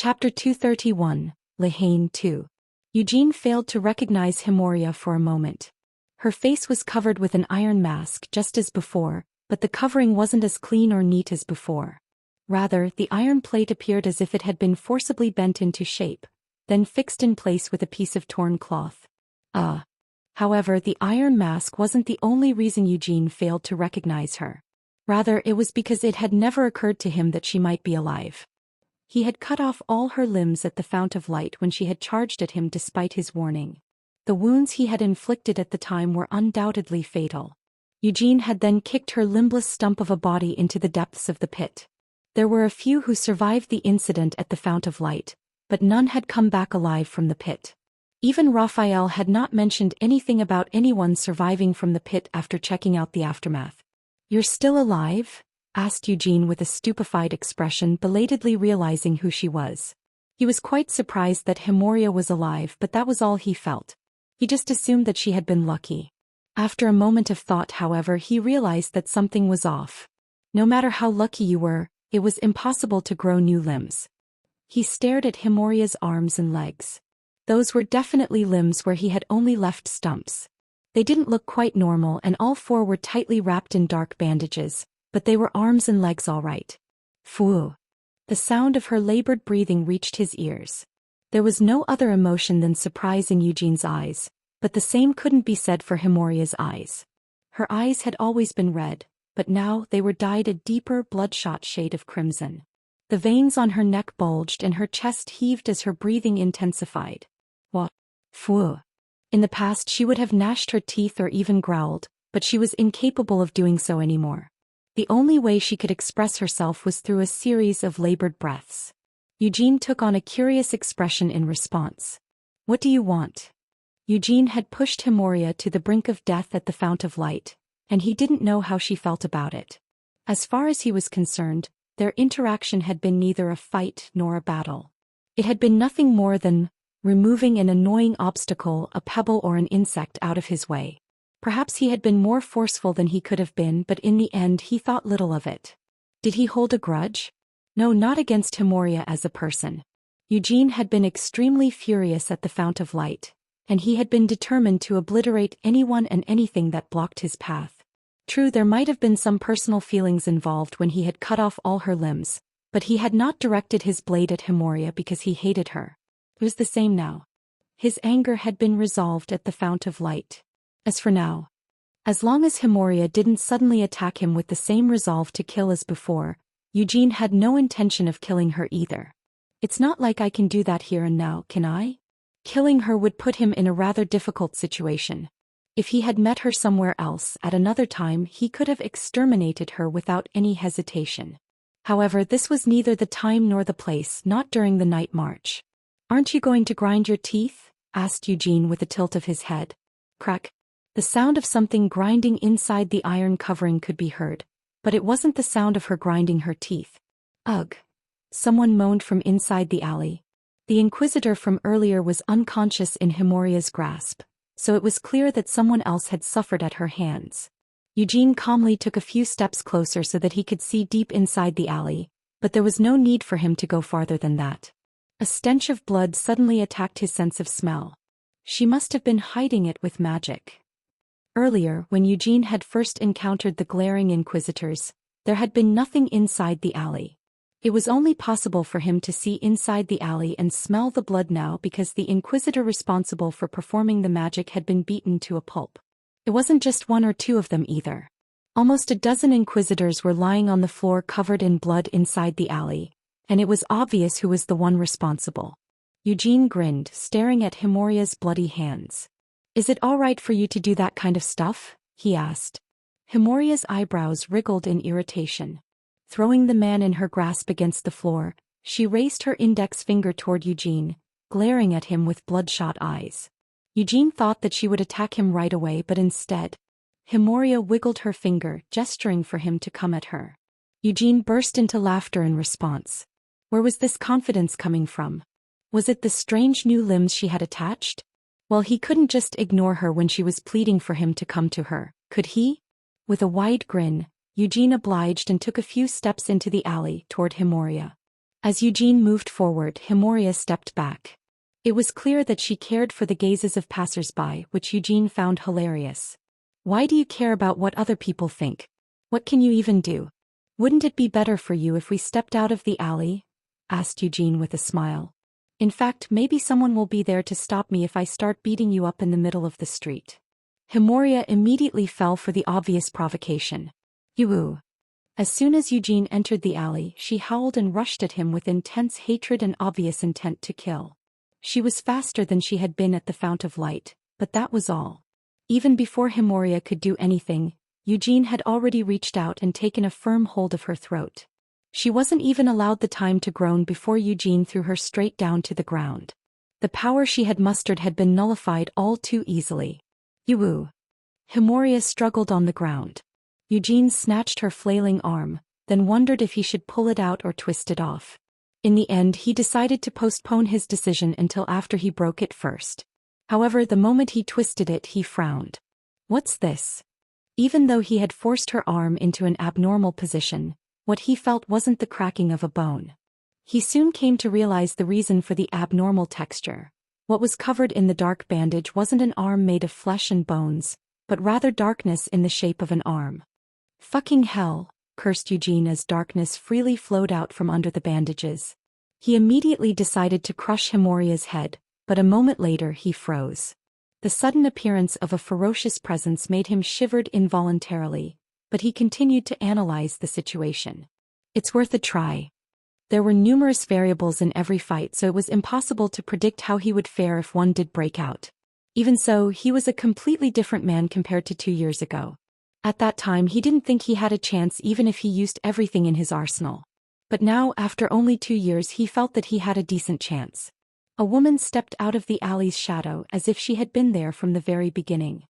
Chapter 231, Lehane 2. Eugene failed to recognize Himoria for a moment. Her face was covered with an iron mask just as before, but the covering wasn't as clean or neat as before. Rather, the iron plate appeared as if it had been forcibly bent into shape, then fixed in place with a piece of torn cloth. However, the iron mask wasn't the only reason Eugene failed to recognize her. Rather, it was because it had never occurred to him that she might be alive. He had cut off all her limbs at the Fount of Light when she had charged at him despite his warning. The wounds he had inflicted at the time were undoubtedly fatal. Eugene had then kicked her limbless stump of a body into the depths of the pit. There were a few who survived the incident at the Fount of Light, but none had come back alive from the pit. Even Raphael had not mentioned anything about anyone surviving from the pit after checking out the aftermath. "You're still alive?" asked Eugene with a stupefied expression, belatedly realizing who she was. He was quite surprised that Himoria was alive, but that was all he felt. He just assumed that she had been lucky. After a moment of thought, however, he realized that something was off. No matter how lucky you were, it was impossible to grow new limbs. He stared at Himoria's arms and legs. Those were definitely limbs where he had only left stumps. They didn't look quite normal, and all four were tightly wrapped in dark bandages, but they were arms and legs all right. Phew. The sound of her labored breathing reached his ears. There was no other emotion than surprise in Eugene's eyes, but the same couldn't be said for Himoria's eyes. Her eyes had always been red, but now they were dyed a deeper, bloodshot shade of crimson. The veins on her neck bulged and her chest heaved as her breathing intensified. What? Phew. In the past she would have gnashed her teeth or even growled, but she was incapable of doing so anymore. The only way she could express herself was through a series of labored breaths. Eugene took on a curious expression in response. "What do you want?" Eugene had pushed Himoria to the brink of death at the Fount of Light, and he didn't know how she felt about it. As far as he was concerned, their interaction had been neither a fight nor a battle. It had been nothing more than removing an annoying obstacle, a pebble or an insect, out of his way. Perhaps he had been more forceful than he could have been, but in the end he thought little of it. Did he hold a grudge? No, not against Himoria as a person. Eugene had been extremely furious at the Fount of Light, and he had been determined to obliterate anyone and anything that blocked his path. True, there might have been some personal feelings involved when he had cut off all her limbs, but he had not directed his blade at Himoria because he hated her. It was the same now. His anger had been resolved at the Fount of Light. As for now, as long as Himoria didn't suddenly attack him with the same resolve to kill as before, Eugene had no intention of killing her either. "It's not like I can do that here and now, can I?" Killing her would put him in a rather difficult situation. If he had met her somewhere else at another time, he could have exterminated her without any hesitation. However, this was neither the time nor the place, not during the night march. "Aren't you going to grind your teeth?" asked Eugene with a tilt of his head. Crack. The sound of something grinding inside the iron covering could be heard, but it wasn't the sound of her grinding her teeth. "Ugh." Someone moaned from inside the alley. The Inquisitor from earlier was unconscious in Himoria's grasp, so it was clear that someone else had suffered at her hands. Eugene calmly took a few steps closer so that he could see deep inside the alley, but there was no need for him to go farther than that. A stench of blood suddenly attacked his sense of smell. She must have been hiding it with magic. Earlier, when Eugene had first encountered the glaring Inquisitors, there had been nothing inside the alley. It was only possible for him to see inside the alley and smell the blood now because the Inquisitor responsible for performing the magic had been beaten to a pulp. It wasn't just one or two of them either. Almost a dozen Inquisitors were lying on the floor covered in blood inside the alley, and it was obvious who was the one responsible. Eugene grinned, staring at Himoria's bloody hands. "Is it all right for you to do that kind of stuff?" he asked. Himoria's eyebrows wriggled in irritation. Throwing the man in her grasp against the floor, she raised her index finger toward Eugene, glaring at him with bloodshot eyes. Eugene thought that she would attack him right away, but instead, Himoria wiggled her finger, gesturing for him to come at her. Eugene burst into laughter in response. Where was this confidence coming from? Was it the strange new limbs she had attached? Well, he couldn't just ignore her when she was pleading for him to come to her, could he? With a wide grin, Eugene obliged and took a few steps into the alley toward Himoria. As Eugene moved forward, Himoria stepped back. It was clear that she cared for the gazes of passers-by, which Eugene found hilarious. Why do you care about what other people think? What can you even do? Wouldn't it be better for you if we stepped out of the alley? Asked Eugene with a smile. In fact, maybe someone will be there to stop me if I start beating you up in the middle of the street. Himoria immediately fell for the obvious provocation. You. As soon as Eugene entered the alley, she howled and rushed at him with intense hatred and obvious intent to kill. She was faster than she had been at the Fount of Light, but that was all. Even before Himoria could do anything, Eugene had already reached out and taken a firm hold of her throat. She wasn't even allowed the time to groan before Eugene threw her straight down to the ground. The power she had mustered had been nullified all too easily. You. Himoria struggled on the ground. Eugene snatched her flailing arm, then wondered if he should pull it out or twist it off. In the end, he decided to postpone his decision until after he broke it first. However, the moment he twisted it, he frowned. What's this? Even though he had forced her arm into an abnormal position, what he felt wasn't the cracking of a bone. He soon came to realize the reason for the abnormal texture. What was covered in the dark bandage wasn't an arm made of flesh and bones, but rather darkness in the shape of an arm. Fucking hell, cursed Eugene as darkness freely flowed out from under the bandages. He immediately decided to crush Himoria's head, but a moment later he froze. The sudden appearance of a ferocious presence made him shivered involuntarily, but he continued to analyze the situation. It's worth a try. There were numerous variables in every fight, so it was impossible to predict how he would fare if one did break out. Even so, he was a completely different man compared to 2 years ago. At that time, he didn't think he had a chance even if he used everything in his arsenal. But now, after only 2 years, he felt that he had a decent chance. A woman stepped out of the alley's shadow as if she had been there from the very beginning.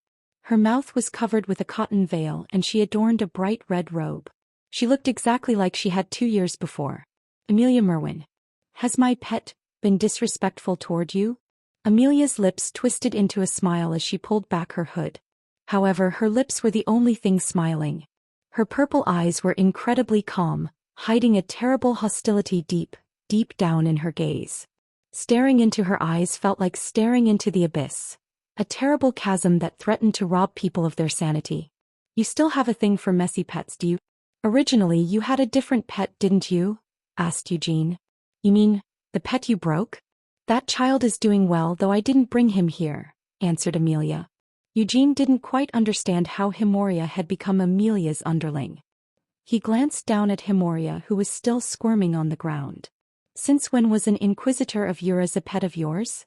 Her mouth was covered with a cotton veil and she adorned a bright red robe. She looked exactly like she had 2 years before. Amelia Merwin. Has my pet been disrespectful toward you? Amelia's lips twisted into a smile as she pulled back her hood. However, her lips were the only thing smiling. Her purple eyes were incredibly calm, hiding a terrible hostility deep, deep down in her gaze. Staring into her eyes felt like staring into the abyss, a terrible chasm that threatened to rob people of their sanity. You still have a thing for messy pets, do you? Originally, you had a different pet, didn't you? Asked Eugene. You mean, the pet you broke? That child is doing well, though I didn't bring him here, answered Amelia. Eugene didn't quite understand how Himoria had become Amelia's underling. He glanced down at Himoria, who was still squirming on the ground. Since when was an inquisitor of Yura's a pet of yours?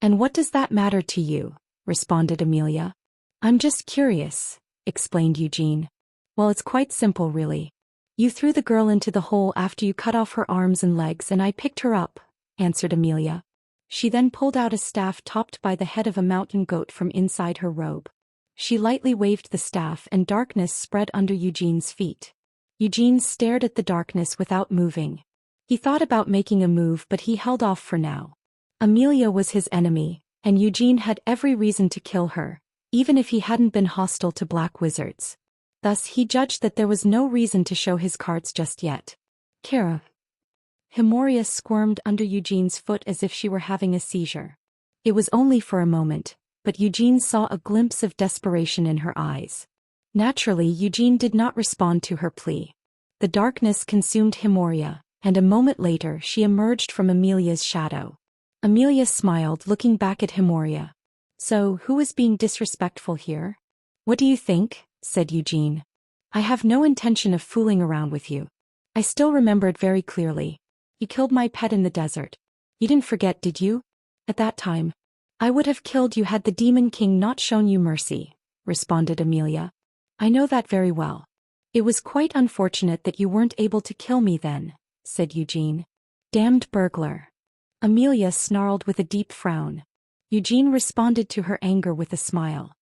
And what does that matter to you? Responded Amelia. I'm just curious, explained Eugene. Well, it's quite simple, really. You threw the girl into the hole after you cut off her arms and legs and I picked her up, answered Amelia. She then pulled out a staff topped by the head of a mountain goat from inside her robe. She lightly waved the staff and darkness spread under Eugene's feet. Eugene stared at the darkness without moving. He thought about making a move, but he held off for now. Amelia was his enemy, and Eugene had every reason to kill her, even if he hadn't been hostile to black wizards. Thus he judged that there was no reason to show his cards just yet. Kara. Himoria squirmed under Eugene's foot as if she were having a seizure. It was only for a moment, but Eugene saw a glimpse of desperation in her eyes. Naturally, Eugene did not respond to her plea. The darkness consumed Himoria, and a moment later she emerged from Amelia's shadow. Amelia smiled, looking back at Himoria. So, who is being disrespectful here? What do you think? Said Eugene. I have no intention of fooling around with you. I still remember it very clearly. You killed my pet in the desert. You didn't forget, did you? At that time, I would have killed you had the Demon King not shown you mercy, responded Amelia. I know that very well. It was quite unfortunate that you weren't able to kill me then, said Eugene. Damned burglar. Amelia snarled with a deep frown. Eugene responded to her anger with a smile.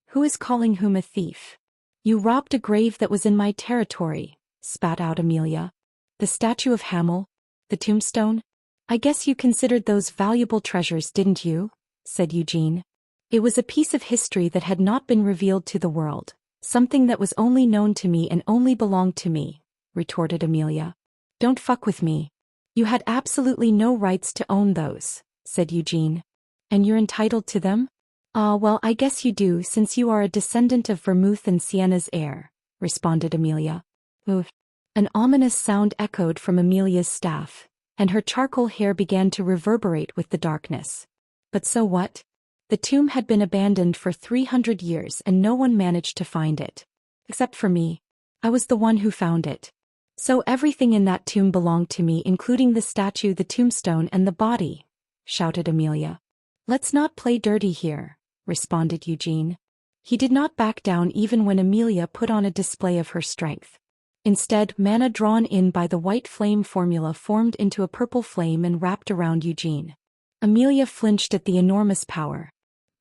Who is calling whom a thief? You robbed a grave that was in my territory, spat out Amelia. The statue of Hamel? The tombstone? I guess you considered those valuable treasures, didn't you? Said Eugene. It was a piece of history that had not been revealed to the world, something that was only known to me and only belonged to me, retorted Amelia. Don't fuck with me. You had absolutely no rights to own those, said Eugene. And you're entitled to them? Ah, well, I guess you do since you are a descendant of Vermouth and Sienna's heir, responded Amelia. Oof. An ominous sound echoed from Amelia's staff, and her charcoal hair began to reverberate with the darkness. But so what? The tomb had been abandoned for 300 years and no one managed to find it. Except for me. I was the one who found it. So everything in that tomb belonged to me, including the statue, the tombstone, and the body, shouted Amelia. Let's not play dirty here, responded Eugene. He did not back down even when Amelia put on a display of her strength. Instead, mana drawn in by the white flame formula formed into a purple flame and wrapped around Eugene. Amelia flinched at the enormous power.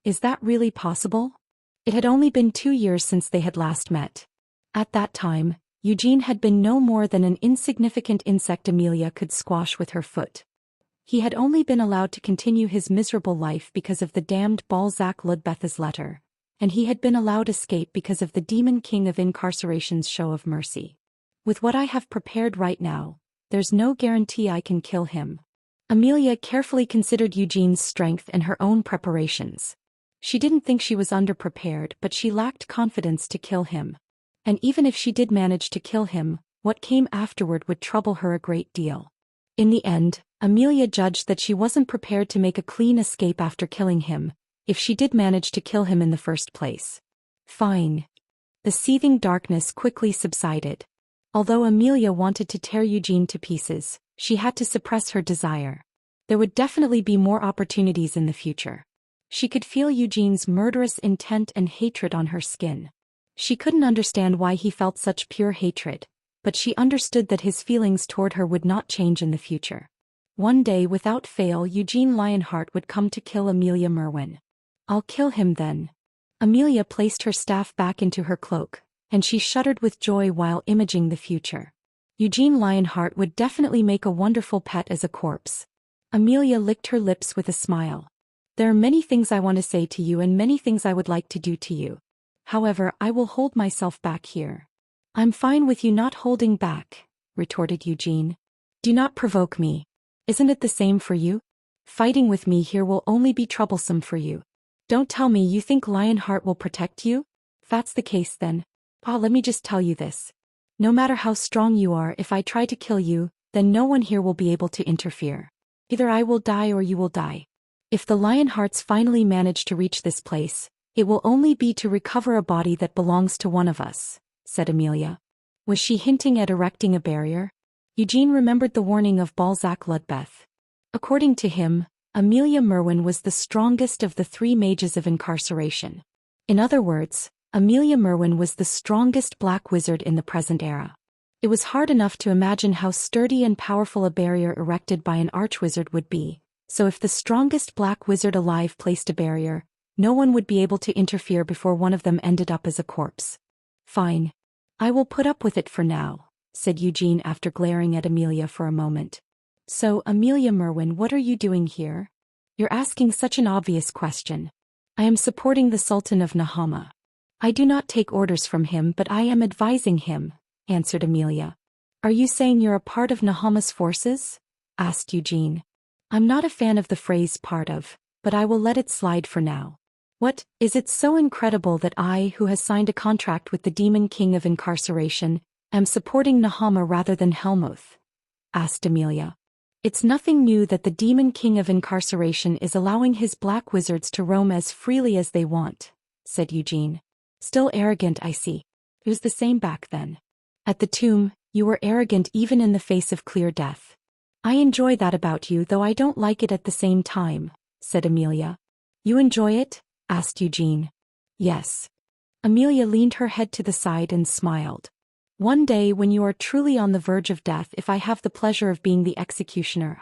Is that really possible? It had only been 2 years since they had last met. At that time, Eugene had been no more than an insignificant insect Amelia could squash with her foot. He had only been allowed to continue his miserable life because of the damned Balzac Ludbeth's letter, and he had been allowed escape because of the Demon King of Incarceration's show of mercy. With what I have prepared right now, there's no guarantee I can kill him. Amelia carefully considered Eugene's strength and her own preparations. She didn't think she was underprepared, but she lacked confidence to kill him. And even if she did manage to kill him, what came afterward would trouble her a great deal. In the end, Amelia judged that she wasn't prepared to make a clean escape after killing him, if she did manage to kill him in the first place. Fine. The seething darkness quickly subsided. Although Amelia wanted to tear Eugene to pieces, she had to suppress her desire. There would definitely be more opportunities in the future. She could feel Eugene's murderous intent and hatred on her skin. She couldn't understand why he felt such pure hatred, but she understood that his feelings toward her would not change in the future. One day, without fail, Eugene Lionheart would come to kill Amelia Merwin. I'll kill him then. Amelia placed her staff back into her cloak, and she shuddered with joy while imaging the future. Eugene Lionheart would definitely make a wonderful pet as a corpse. Amelia licked her lips with a smile. There are many things I want to say to you and many things I would like to do to you. However, I will hold myself back here. I'm fine with you not holding back, retorted Eugene. Do not provoke me. Isn't it the same for you? Fighting with me here will only be troublesome for you. Don't tell me you think Lionheart will protect you? If that's the case then, let me just tell you this. No matter how strong you are, if I try to kill you, then no one here will be able to interfere. Either I will die or you will die. If the Lionhearts finally manage to reach this place, it will only be to recover a body that belongs to one of us, said Amelia. Was she hinting at erecting a barrier? Eugene remembered the warning of Balzac Ludbeth. According to him, Amelia Merwin was the strongest of the 3 mages of incarceration. In other words, Amelia Merwin was the strongest black wizard in the present era. It was hard enough to imagine how sturdy and powerful a barrier erected by an archwizard would be, so if the strongest black wizard alive placed a barrier, no one would be able to interfere before one of them ended up as a corpse. Fine. I will put up with it for now, said Eugene after glaring at Amelia for a moment. So, Amelia Merwin, what are you doing here? You're asking such an obvious question. I am supporting the Sultan of Nahama. I do not take orders from him, but I am advising him, answered Amelia. Are you saying you're a part of Nahama's forces? Asked Eugene. I'm not a fan of the phrase part of, but I will let it slide for now. What, is it so incredible that I, who has signed a contract with the Demon King of Incarceration, am supporting Nahama rather than Helmuth? Asked Amelia. It's nothing new that the Demon King of Incarceration is allowing his black wizards to roam as freely as they want, said Eugene. Still arrogant, I see. It was the same back then. At the tomb, you were arrogant even in the face of clear death. I enjoy that about you, though I don't like it at the same time, said Amelia. You enjoy it? Asked Eugene. Yes. Amelia leaned her head to the side and smiled. One day when you are truly on the verge of death, if I have the pleasure of being the executioner,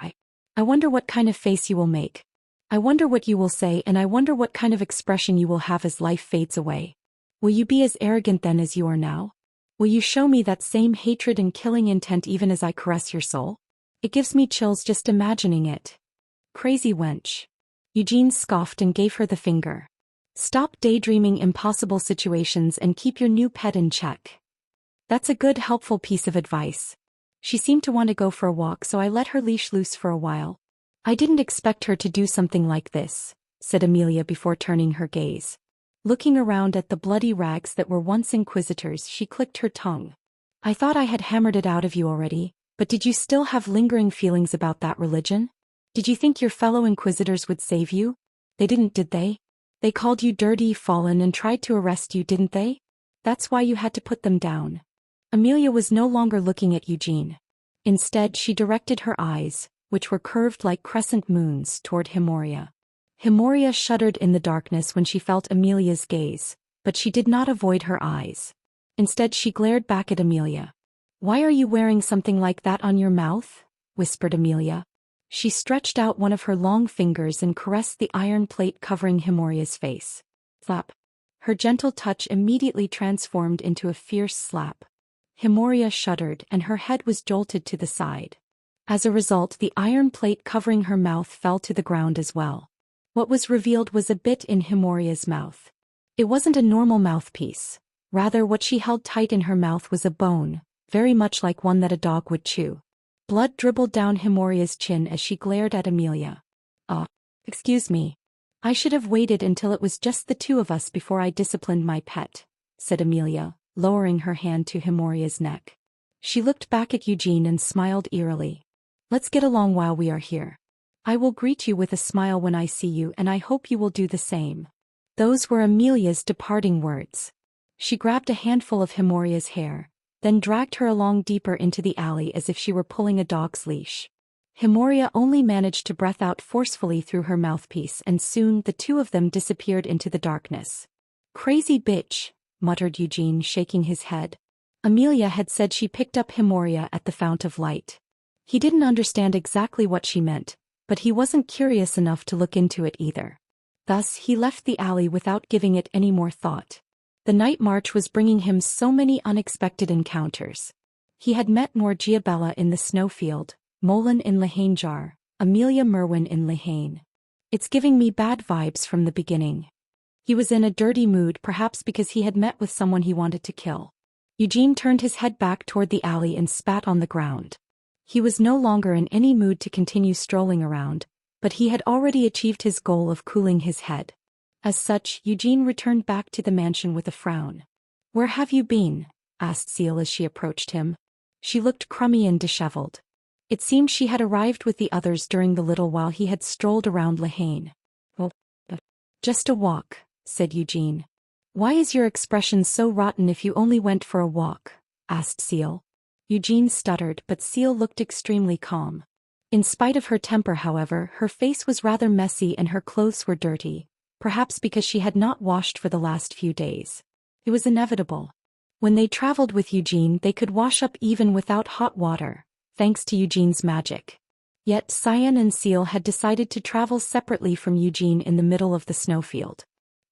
I wonder what kind of face you will make. I wonder what you will say, and I wonder what kind of expression you will have as life fades away. Will you be as arrogant then as you are now? Will you show me that same hatred and killing intent even as I caress your soul? It gives me chills just imagining it. Crazy wench. Eugene scoffed and gave her the finger. Stop daydreaming impossible situations and keep your new pet in check. That's a good, helpful piece of advice. She seemed to want to go for a walk, so I let her leash loose for a while. I didn't expect her to do something like this, said Amelia before turning her gaze. Looking around at the bloody rags that were once Inquisitors, she clicked her tongue. I thought I had hammered it out of you already, but did you still have lingering feelings about that religion? Did you think your fellow Inquisitors would save you? They didn't, did they? They called you dirty, fallen, and tried to arrest you, didn't they? That's why you had to put them down. Amelia was no longer looking at Eugene. Instead, she directed her eyes, which were curved like crescent moons, toward Himoria. Himoria shuddered in the darkness when she felt Amelia's gaze, but she did not avoid her eyes. Instead, she glared back at Amelia. Why are you wearing something like that on your mouth? Whispered Amelia. She stretched out one of her long fingers and caressed the iron plate covering Himoria's face. Slap. Her gentle touch immediately transformed into a fierce slap. Himoria shuddered and her head was jolted to the side. As a result, the iron plate covering her mouth fell to the ground as well. What was revealed was a bit in Himoria's mouth. It wasn't a normal mouthpiece. Rather, what she held tight in her mouth was a bone, very much like one that a dog would chew. Blood dribbled down Himoria's chin as she glared at Amelia. Excuse me. I should have waited until it was just the two of us before I disciplined my pet, said Amelia, lowering her hand to Himoria's neck. She looked back at Eugene and smiled eerily. Let's get along while we are here. I will greet you with a smile when I see you, and I hope you will do the same. Those were Amelia's departing words. She grabbed a handful of Himoria's hair, then dragged her along deeper into the alley as if she were pulling a dog's leash. Himoria only managed to breath out forcefully through her mouthpiece, and soon the two of them disappeared into the darkness. Crazy bitch, muttered Eugene, shaking his head. Amelia had said she picked up Himoria at the Fount of Light. He didn't understand exactly what she meant, but he wasn't curious enough to look into it either. Thus, he left the alley without giving it any more thought. The night march was bringing him so many unexpected encounters. He had met Morgiabella in the snowfield, Molan in Lahanejar, Amelia Merwin in Lahane. It's giving me bad vibes from the beginning. He was in a dirty mood, perhaps because he had met with someone he wanted to kill. Eugene turned his head back toward the alley and spat on the ground. He was no longer in any mood to continue strolling around, but he had already achieved his goal of cooling his head. As such, Eugene returned back to the mansion with a frown. Where have you been? Asked Seal as she approached him. She looked crummy and disheveled. It seemed she had arrived with the others during the little while he had strolled around Lahane. Well, just a walk, said Eugene. Why is your expression so rotten if you only went for a walk? Asked Seal. Eugene stuttered, but Seal looked extremely calm. In spite of her temper, however, her face was rather messy and her clothes were dirty. Perhaps because she had not washed for the last few days. It was inevitable. When they traveled with Eugene, they could wash up even without hot water, thanks to Eugene's magic. Yet Cyan and Seal had decided to travel separately from Eugene in the middle of the snowfield.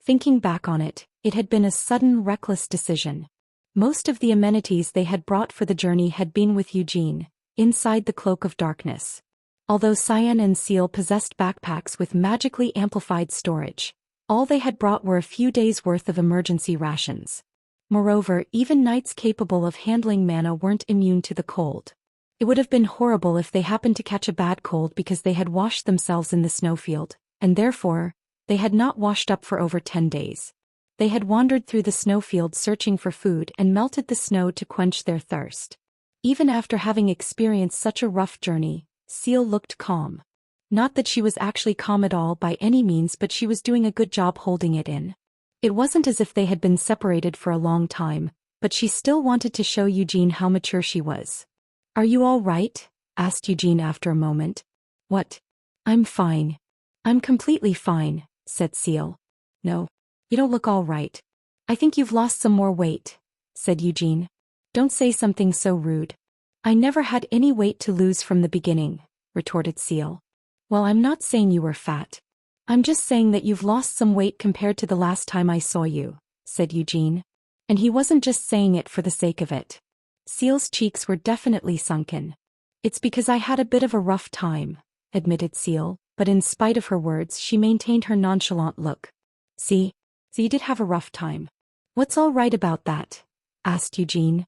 Thinking back on it, it had been a sudden, reckless decision. Most of the amenities they had brought for the journey had been with Eugene, inside the cloak of darkness. Although Cyan and Seal possessed backpacks with magically amplified storage, all they had brought were a few days' worth of emergency rations. Moreover, even knights capable of handling mana weren't immune to the cold. It would have been horrible if they happened to catch a bad cold because they had washed themselves in the snowfield, and therefore, they had not washed up for over 10 days. They had wandered through the snowfield searching for food and melted the snow to quench their thirst. Even after having experienced such a rough journey, Seal looked calm. Not that she was actually calm at all by any means, but she was doing a good job holding it in. It wasn't as if they had been separated for a long time, but she still wanted to show Eugene how mature she was. Are you all right? Asked Eugene after a moment. What? I'm fine. I'm completely fine, said Seal. No, you don't look all right. I think you've lost some more weight, said Eugene. Don't say something so rude. I never had any weight to lose from the beginning, retorted Seal. Well, I'm not saying you were fat. I'm just saying that you've lost some weight compared to the last time I saw you, said Eugene. And he wasn't just saying it for the sake of it. Seal's cheeks were definitely sunken. It's because I had a bit of a rough time, admitted Seal, but in spite of her words she maintained her nonchalant look. See, you did have a rough time. What's all right about that? Asked Eugene.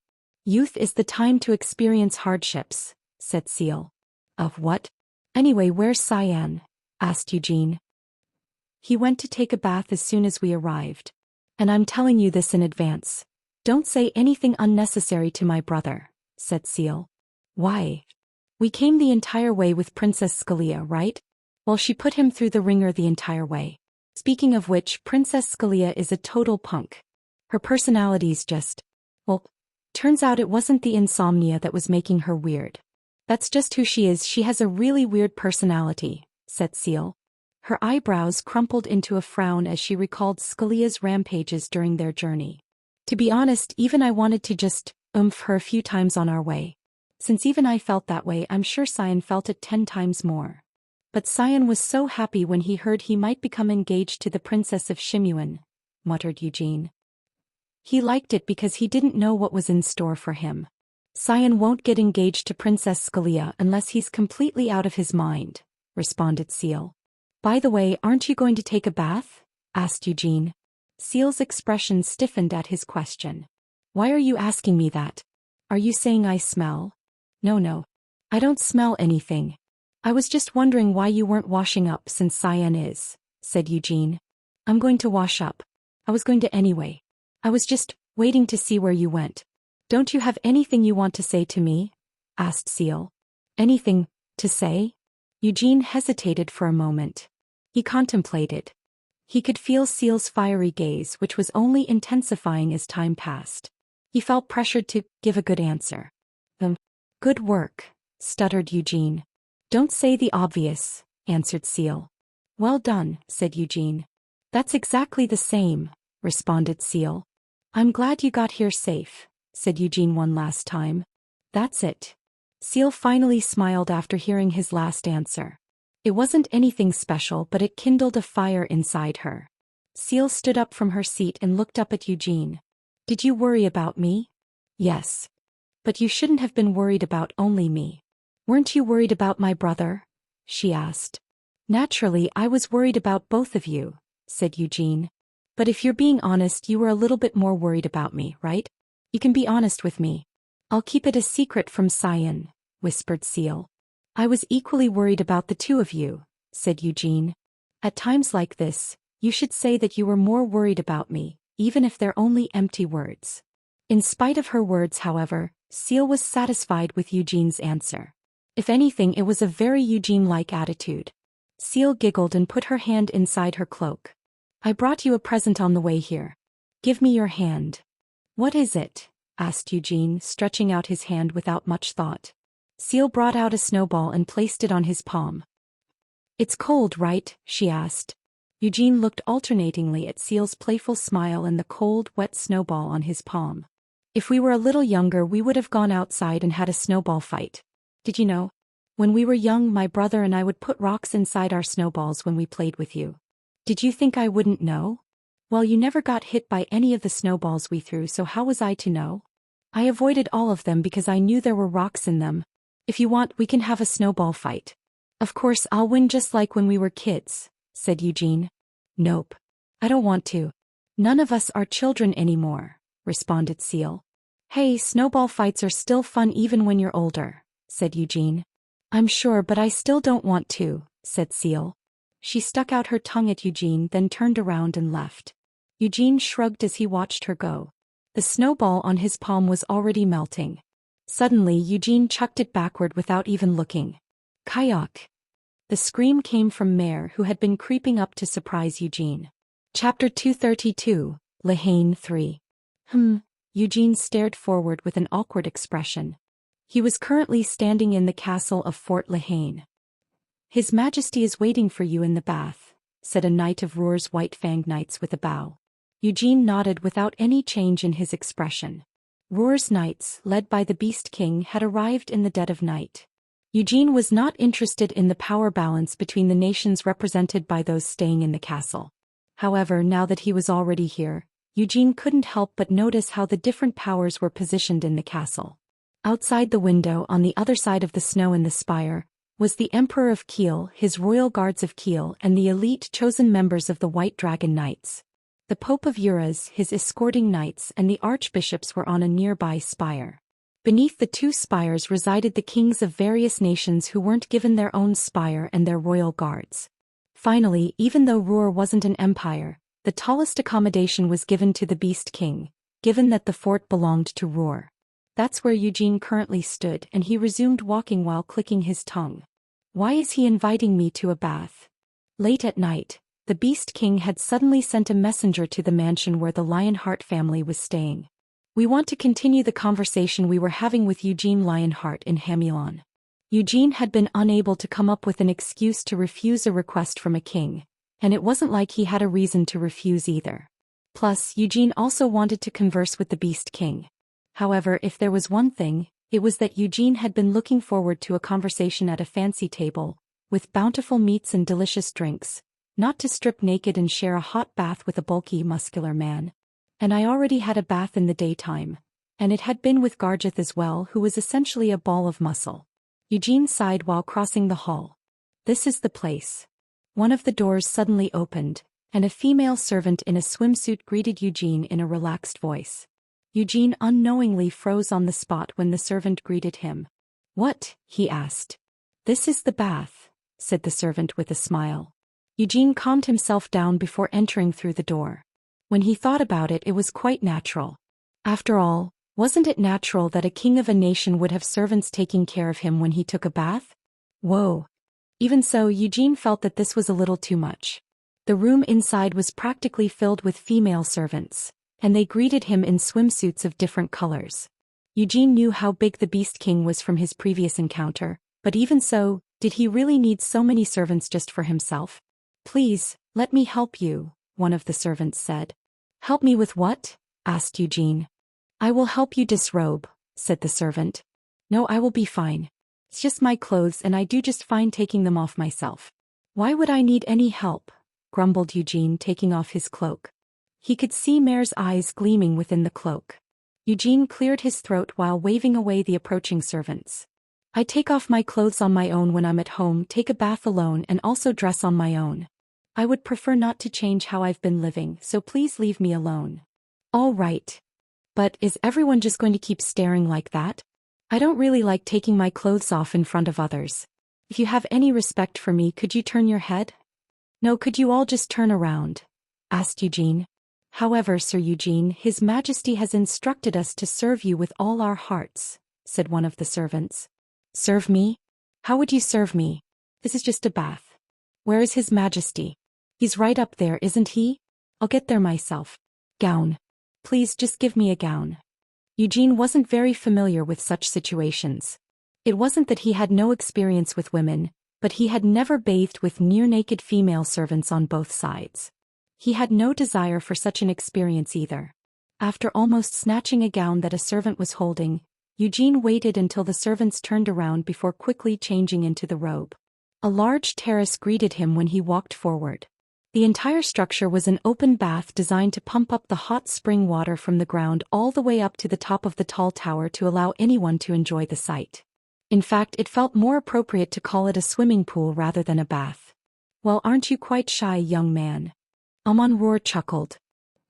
Youth is the time to experience hardships, said Seal. Of what? Anyway, where's Cyan? Asked Eugene. He went to take a bath as soon as we arrived. And I'm telling you this in advance. Don't say anything unnecessary to my brother, said Seal. Why? We came the entire way with Princess Scalia, right? Well, she put him through the ringer the entire way. Speaking of which, Princess Scalia is a total punk. Her personality's just... well, turns out it wasn't the insomnia that was making her weird. That's just who she is. She has a really weird personality, said Seal. Her eyebrows crumpled into a frown as she recalled Scalia's rampages during their journey. To be honest, even I wanted to just oomph her a few times on our way. Since even I felt that way, I'm sure Cyan felt it 10 times more. But Cyan was so happy when he heard he might become engaged to the Princess of Shimuan, muttered Eugene. He liked it because he didn't know what was in store for him. Cyan won't get engaged to Princess Scalia unless he's completely out of his mind, responded Seal. By the way, aren't you going to take a bath? Asked Eugene. Seal's expression stiffened at his question. Why are you asking me that? Are you saying I smell? No. I don't smell anything. I was just wondering why you weren't washing up since Cyan is, said Eugene. I'm going to wash up. I was going to anyway. I was just waiting to see where you went. Don't you have anything you want to say to me? Asked Seal. Anything to say? Eugene hesitated for a moment. He contemplated. He could feel Seal's fiery gaze, which was only intensifying as time passed. He felt pressured to give a good answer. Good work, stuttered Eugene. Don't say the obvious, answered Seal. Well done, said Eugene. That's exactly the same, responded Seal. I'm glad you got here safe, said Eugene one last time. That's it. Seal finally smiled after hearing his last answer. It wasn't anything special, but it kindled a fire inside her. Seal stood up from her seat and looked up at Eugene. Did you worry about me? Yes. But you shouldn't have been worried about only me. Weren't you worried about my brother? She asked. Naturally, I was worried about both of you, said Eugene. But if you're being honest, you were a little bit more worried about me, right? You can be honest with me. I'll keep it a secret from Cyan, whispered Seal. I was equally worried about the two of you, said Eugene. At times like this, you should say that you were more worried about me, even if they're only empty words. In spite of her words, however, Seal was satisfied with Eugene's answer. If anything, it was a very Eugene-like attitude. Seal giggled and put her hand inside her cloak. I brought you a present on the way here. Give me your hand. What is it? Asked Eugene, stretching out his hand without much thought. Seal brought out a snowball and placed it on his palm. It's cold, right? She asked. Eugene looked alternatingly at Seal's playful smile and the cold, wet snowball on his palm. If we were a little younger, we would have gone outside and had a snowball fight. Did you know? When we were young, my brother and I would put rocks inside our snowballs when we played with you. Did you think I wouldn't know? Well, you never got hit by any of the snowballs we threw, so how was I to know? I avoided all of them because I knew there were rocks in them. If you want, we can have a snowball fight. Of course, I'll win just like when we were kids, said Eugene. Nope. I don't want to. None of us are children anymore, responded Seal. Hey, snowball fights are still fun even when you're older, said Eugene. I'm sure, but I still don't want to, said Seal. She stuck out her tongue at Eugene, then turned around and left. Eugene shrugged as he watched her go. The snowball on his palm was already melting. Suddenly, Eugene chucked it backward without even looking. Kayak! The scream came from Mare, who had been creeping up to surprise Eugene. Chapter 232, Lehane 3. Eugene stared forward with an awkward expression. He was currently standing in the castle of Fort Lehane. His Majesty is waiting for you in the bath, said a knight of Roar's white-fanged knights with a bow. Eugene nodded without any change in his expression. Roar's knights, led by the Beast King, had arrived in the dead of night. Eugene was not interested in the power balance between the nations represented by those staying in the castle. However, now that he was already here, Eugene couldn't help but notice how the different powers were positioned in the castle. Outside the window, on the other side of the snow in the spire, was the Emperor of Kiel, his royal guards of Kiel, and the elite chosen members of the White Dragon Knights. The Pope of Uras, his escorting knights, and the archbishops were on a nearby spire. Beneath the two spires resided the kings of various nations who weren't given their own spire and their royal guards. Finally, even though Ruhr wasn't an empire, the tallest accommodation was given to the Beast King, given that the fort belonged to Ruhr. That's where Eugene currently stood, and he resumed walking while clicking his tongue. Why is he inviting me to a bath? Late at night, the Beast King had suddenly sent a messenger to the mansion where the Lionheart family was staying. We want to continue the conversation we were having with Eugene Lionheart in Hamilon. Eugene had been unable to come up with an excuse to refuse a request from a king, and it wasn't like he had a reason to refuse either. Plus, Eugene also wanted to converse with the Beast King. However, if there was one thing, it was that Eugene had been looking forward to a conversation at a fancy table, with bountiful meats and delicious drinks, not to strip naked and share a hot bath with a bulky, muscular man. And I already had a bath in the daytime, and it had been with Garjeth as well, who was essentially a ball of muscle. Eugene sighed while crossing the hall. This is the place. One of the doors suddenly opened, and a female servant in a swimsuit greeted Eugene in a relaxed voice. Eugene unknowingly froze on the spot when the servant greeted him. "What?" he asked. "This is the bath," said the servant with a smile. Eugene calmed himself down before entering through the door. When he thought about it, it was quite natural. After all, wasn't it natural that a king of a nation would have servants taking care of him when he took a bath? Whoa. Even so, Eugene felt that this was a little too much. The room inside was practically filled with female servants, and they greeted him in swimsuits of different colors. Eugene knew how big the Beast King was from his previous encounter, but even so, did he really need so many servants just for himself? "Please, let me help you," one of the servants said. "Help me with what?" asked Eugene. "I will help you disrobe," said the servant. "No, I will be fine. It's just my clothes and I do just fine taking them off myself." "Why would I need any help?" grumbled Eugene, taking off his cloak. He could see Mare's eyes gleaming within the cloak. Eugene cleared his throat while waving away the approaching servants. "I take off my clothes on my own when I'm at home, take a bath alone, and also dress on my own. I would prefer not to change how I've been living, so please leave me alone." "All right. But is everyone just going to keep staring like that? I don't really like taking my clothes off in front of others. If you have any respect for me, could you turn your head?" "No, could you all just turn around?" asked Eugene. "However, Sir Eugene, His Majesty has instructed us to serve you with all our hearts," said one of the servants. "Serve me? How would you serve me? This is just a bath. Where is His Majesty? He's right up there, isn't he? I'll get there myself." "Gown. Please just give me a gown." Eugene wasn't very familiar with such situations. It wasn't that he had no experience with women, but he had never bathed with near-naked female servants on both sides. He had no desire for such an experience either. After almost snatching a gown that a servant was holding, Eugene waited until the servants turned around before quickly changing into the robe. A large terrace greeted him when he walked forward. The entire structure was an open bath designed to pump up the hot spring water from the ground all the way up to the top of the tall tower to allow anyone to enjoy the sight. In fact, it felt more appropriate to call it a swimming pool rather than a bath. "Well, aren't you quite shy, young man?" Amon Roar chuckled.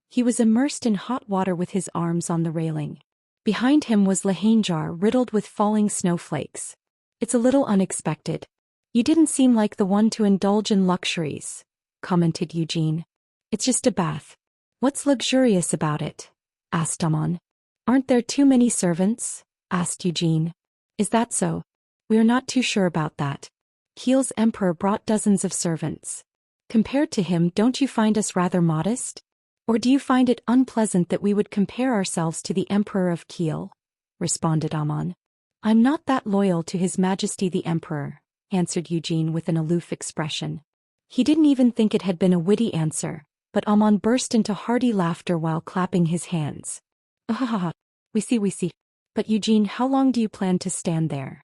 He was immersed in hot water with his arms on the railing. Behind him was Lahanjar riddled with falling snowflakes. "It's a little unexpected. You didn't seem like the one to indulge in luxuries," commented Eugene. "It's just a bath. What's luxurious about it?" asked Amon. "Aren't there too many servants?" asked Eugene. "Is that so? We are not too sure about that. Kiel's emperor brought dozens of servants. Compared to him, don't you find us rather modest? Or do you find it unpleasant that we would compare ourselves to the emperor of Kiel?" responded Amon. "I'm not that loyal to His Majesty the Emperor," answered Eugene with an aloof expression. He didn't even think it had been a witty answer, but Amon burst into hearty laughter while clapping his hands. "Ah, we see. But Eugene, how long do you plan to stand there?"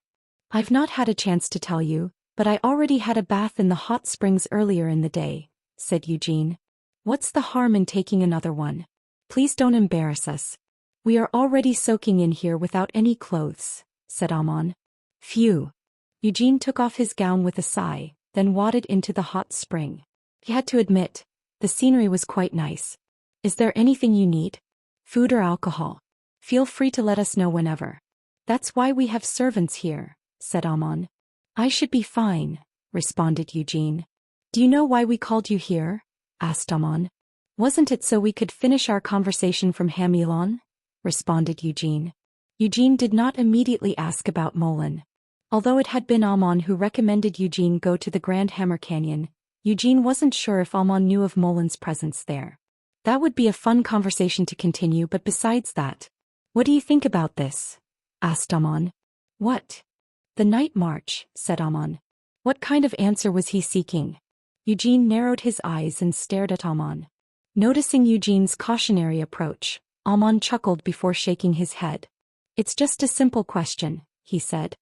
"I've not had a chance to tell you, but I already had a bath in the hot springs earlier in the day," said Eugene. "What's the harm in taking another one? Please don't embarrass us. We are already soaking in here without any clothes," said Amon. "Phew." Eugene took off his gown with a sigh, then waded into the hot spring. He had to admit, the scenery was quite nice. "Is there anything you need? Food or alcohol? Feel free to let us know whenever." That's why we have servants here, said Amon. I should be fine, responded Eugene. Do you know why we called you here? Asked Amon. Wasn't it so we could finish our conversation from Hamilon? Responded Eugene. Eugene did not immediately ask about Molan. Although it had been Amon who recommended Eugene go to the Grand Hammer Canyon, Eugene wasn't sure if Amon knew of Molan's presence there. That would be a fun conversation to continue, but besides that, what do you think about this? Asked Amon. What? The night march, said Amon. What kind of answer was he seeking? Eugene narrowed his eyes and stared at Amon. Noticing Eugene's cautionary approach, Amon chuckled before shaking his head. It's just a simple question, he said.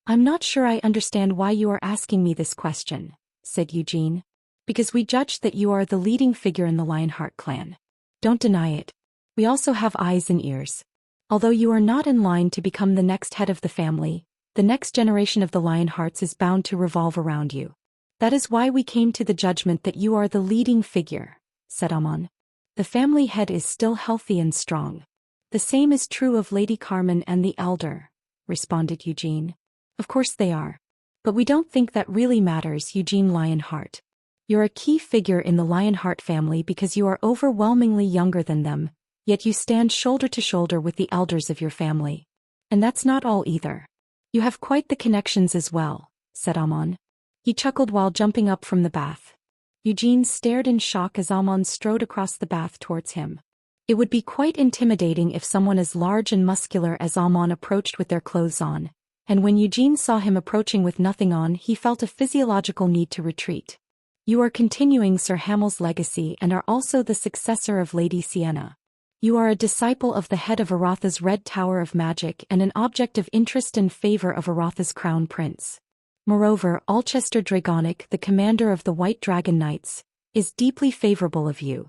I'm not sure I understand why you are asking me this question, said Eugene. Because we judged that you are the leading figure in the Lionheart clan. Don't deny it. We also have eyes and ears. Although you are not in line to become the next head of the family, the next generation of the Lionhearts is bound to revolve around you. That is why we came to the judgment that you are the leading figure, said Amon. The family head is still healthy and strong. The same is true of Lady Carmen and the Elder, responded Eugene. Of course they are. But we don't think that really matters, Eugene Lionheart. You're a key figure in the Lionheart family because you are overwhelmingly younger than them, yet you stand shoulder to shoulder with the elders of your family. And that's not all either. You have quite the connections as well, said Amon. He chuckled while jumping up from the bath. Eugene stared in shock as Amon strode across the bath towards him. It would be quite intimidating if someone as large and muscular as Amon approached with their clothes on, and when Eugene saw him approaching with nothing on, he felt a physiological need to retreat. You are continuing Sir Hamel's legacy and are also the successor of Lady Sienna. You are a disciple of the head of Aratha's Red Tower of Magic and an object of interest and favor of Aratha's Crown Prince. Moreover, Alchester Dragonic, the commander of the White Dragon Knights, is deeply favorable of you.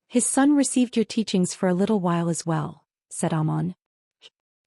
His son received your teachings for a little while as well, said Amon.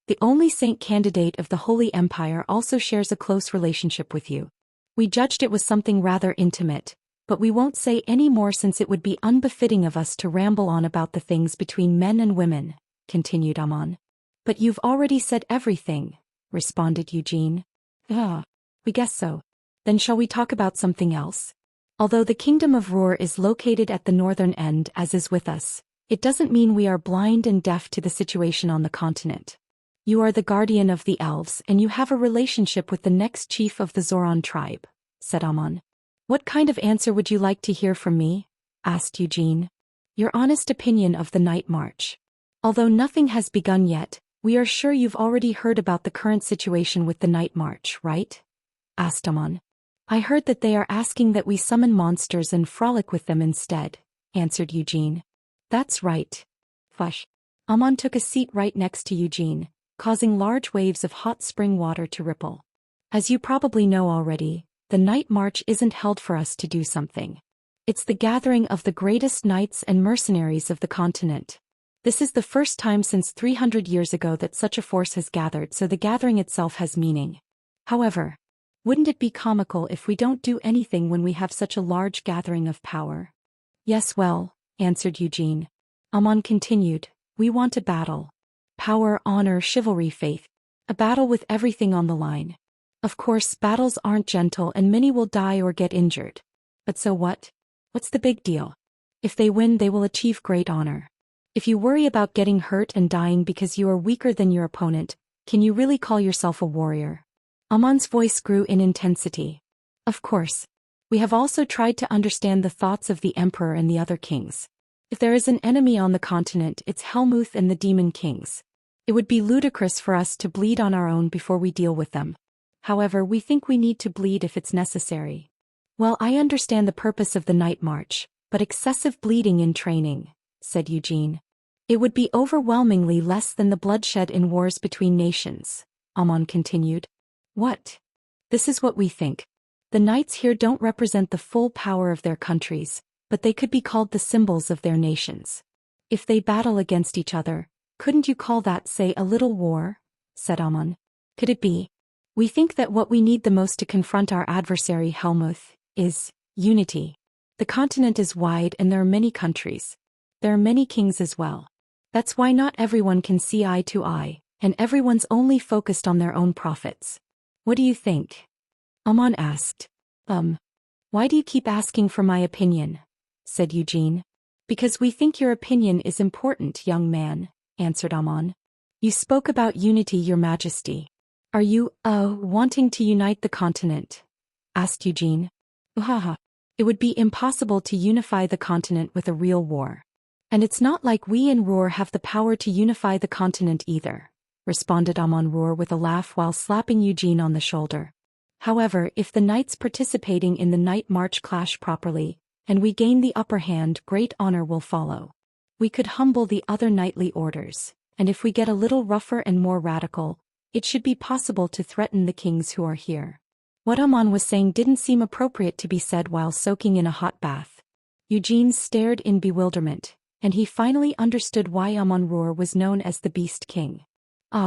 The only saint candidate of the Holy Empire also shares a close relationship with you. We judged it was something rather intimate, but we won't say any more since it would be unbefitting of us to ramble on about the things between men and women, continued Amon. But you've already said everything, responded Eugene. We guess so. Then shall we talk about something else? Although the kingdom of Ruhr is located at the northern end as is with us, it doesn't mean we are blind and deaf to the situation on the continent. You are the guardian of the elves and you have a relationship with the next chief of the Zoran tribe, said Amon. What kind of answer would you like to hear from me? Asked Eugene. Your honest opinion of the night march. Although nothing has begun yet, we are sure you've already heard about the current situation with the night march, right? Asked Amon. I heard that they are asking that we summon monsters and frolic with them instead, answered Eugene. That's right. Fush. Amon took a seat right next to Eugene, causing large waves of hot spring water to ripple. As you probably know already, the night march isn't held for us to do something. It's the gathering of the greatest knights and mercenaries of the continent. This is the first time since 300 years ago that such a force has gathered, so the gathering itself has meaning. However, wouldn't it be comical if we don't do anything when we have such a large gathering of power? Yes, well, answered Eugene. Amon continued, we want a battle. Power, honor, chivalry, faith. A battle with everything on the line. Of course, battles aren't gentle and many will die or get injured. But so what? What's the big deal? If they win, they will achieve great honor. If you worry about getting hurt and dying because you are weaker than your opponent, can you really call yourself a warrior? Amon's voice grew in intensity. Of course. We have also tried to understand the thoughts of the Emperor and the other kings. If there is an enemy on the continent, it's Helmuth and the Demon Kings. It would be ludicrous for us to bleed on our own before we deal with them. However, we think we need to bleed if it's necessary. Well, I understand the purpose of the night march, but excessive bleeding in training, said Eugene. It would be overwhelmingly less than the bloodshed in wars between nations, Amon continued. What? This is what we think. The knights here don't represent the full power of their countries, but they could be called the symbols of their nations. If they battle against each other, couldn't you call that, say, a little war? Said Amon. Could it be? We think that what we need the most to confront our adversary Helmuth is unity. The continent is wide and there are many countries. There are many kings as well. That's why not everyone can see eye to eye, and everyone's only focused on their own profits. What do you think? Amon asked. Why do you keep asking for my opinion? Said Eugene. Because we think your opinion is important, young man, answered Amon. You spoke about unity, your majesty. Are you, wanting to unite the continent? Asked Eugene. It would be impossible to unify the continent with a real war. And it's not like we in Roar have the power to unify the continent either, responded Amon Roar with a laugh while slapping Eugene on the shoulder. However, if the knights participating in the night march clash properly, and we gain the upper hand, great honor will follow. We could humble the other knightly orders, and if we get a little rougher and more radical, it should be possible to threaten the kings who are here. What Amon was saying didn't seem appropriate to be said while soaking in a hot bath. Eugene stared in bewilderment, and he finally understood why Amon Roar was known as the Beast King.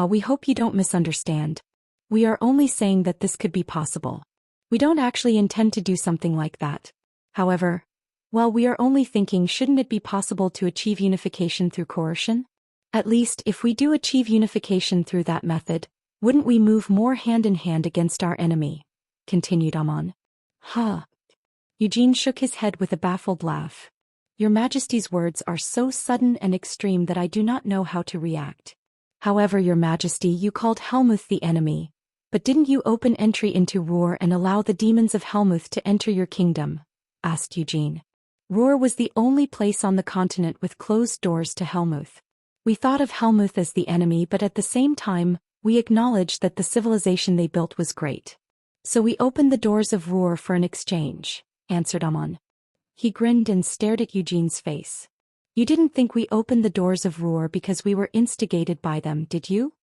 We hope you don't misunderstand. We are only saying that this could be possible. We don't actually intend to do something like that. However, we are only thinking, shouldn't it be possible to achieve unification through coercion? At least, if we do achieve unification through that method, wouldn't we move more hand in hand against our enemy? Continued Amon. Eugene shook his head with a baffled laugh. Your Majesty's words are so sudden and extreme that I do not know how to react. However, your Majesty, you called Helmuth the enemy, but didn't you open entry into Roar and allow the demons of Helmuth to enter your kingdom? Asked Eugene. Roar was the only place on the continent with closed doors to Helmuth. We thought of Helmuth as the enemy, but at the same time, we acknowledged that the civilization they built was great. So we opened the doors of Roar for an exchange, answered Amon. He grinned and stared at Eugene's face. You didn't think we opened the doors of Roar because we were instigated by them, did you?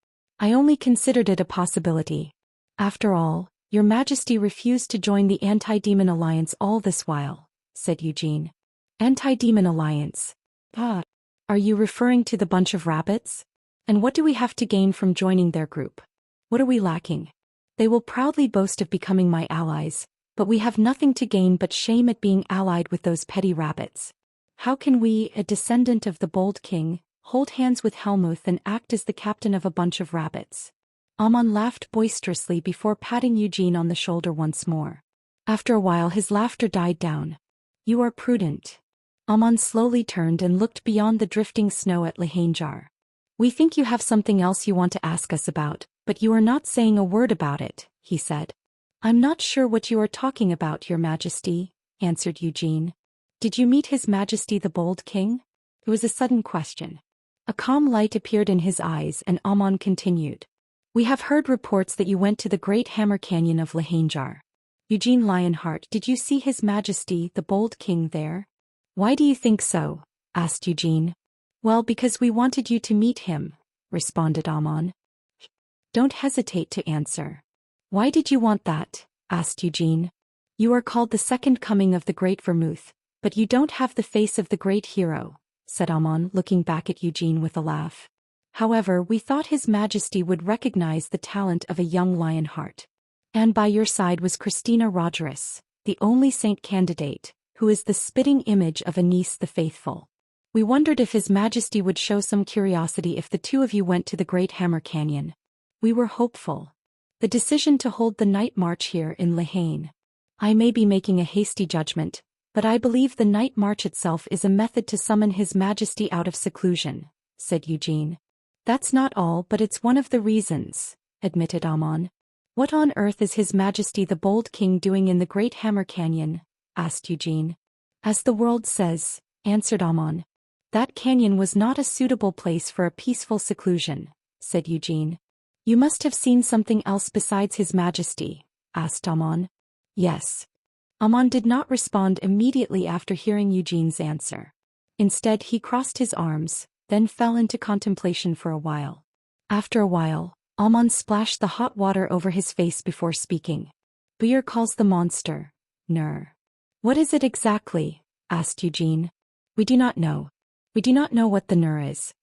I only considered it a possibility. After all, your Majesty refused to join the Anti-Demon Alliance all this while, said Eugene. Anti-Demon Alliance? Are you referring to the bunch of rabbits? And what do we have to gain from joining their group? What are we lacking? They will proudly boast of becoming my allies, but we have nothing to gain but shame at being allied with those petty rabbits. How can we, a descendant of the bold king, hold hands with Helmuth and act as the captain of a bunch of rabbits? Amon laughed boisterously before patting Eugene on the shoulder once more. After a while his laughter died down. You are prudent. Amon slowly turned and looked beyond the drifting snow at Lehanjar. We think you have something else you want to ask us about, but you are not saying a word about it, he said. I'm not sure what you are talking about, your Majesty, answered Eugene. Did you meet His Majesty the Bold King? It was a sudden question. A calm light appeared in his eyes and Amon continued. We have heard reports that you went to the Great Hammer Canyon of Lehanjar. Eugene Lionheart, did you see His Majesty the Bold King there? Why do you think so? Asked Eugene. Well, because we wanted you to meet him, responded Amon. Don't hesitate to answer. Why did you want that? Asked Eugene. You are called the second coming of the Great Vermouth, but you don't have the face of the great hero, said Amon, looking back at Eugene with a laugh. However, we thought His Majesty would recognize the talent of a young Lionheart. And by your side was Christina Rogerus, the only saint candidate, who is the spitting image of Anise the Faithful. We wondered if His Majesty would show some curiosity if the two of you went to the Great Hammer Canyon. We were hopeful. The decision to hold the night march here in Lehane. I may be making a hasty judgment, but I believe the night march itself is a method to summon His Majesty out of seclusion, said Eugene. That's not all, but it's one of the reasons, admitted Amon. What on earth is His Majesty the Bold King doing in the Great Hammer Canyon? Asked Eugene. As the world says, answered Amon. That canyon was not a suitable place for a peaceful seclusion, said Eugene. You must have seen something else besides His Majesty, asked Amon. Yes. Amon did not respond immediately after hearing Eugene's answer. Instead, he crossed his arms, then fell into contemplation for a while. After a while, Amon splashed the hot water over his face before speaking. Buyur calls the monster Nur. What is it exactly? Asked Eugene. We do not know. We do not know what the Nur is.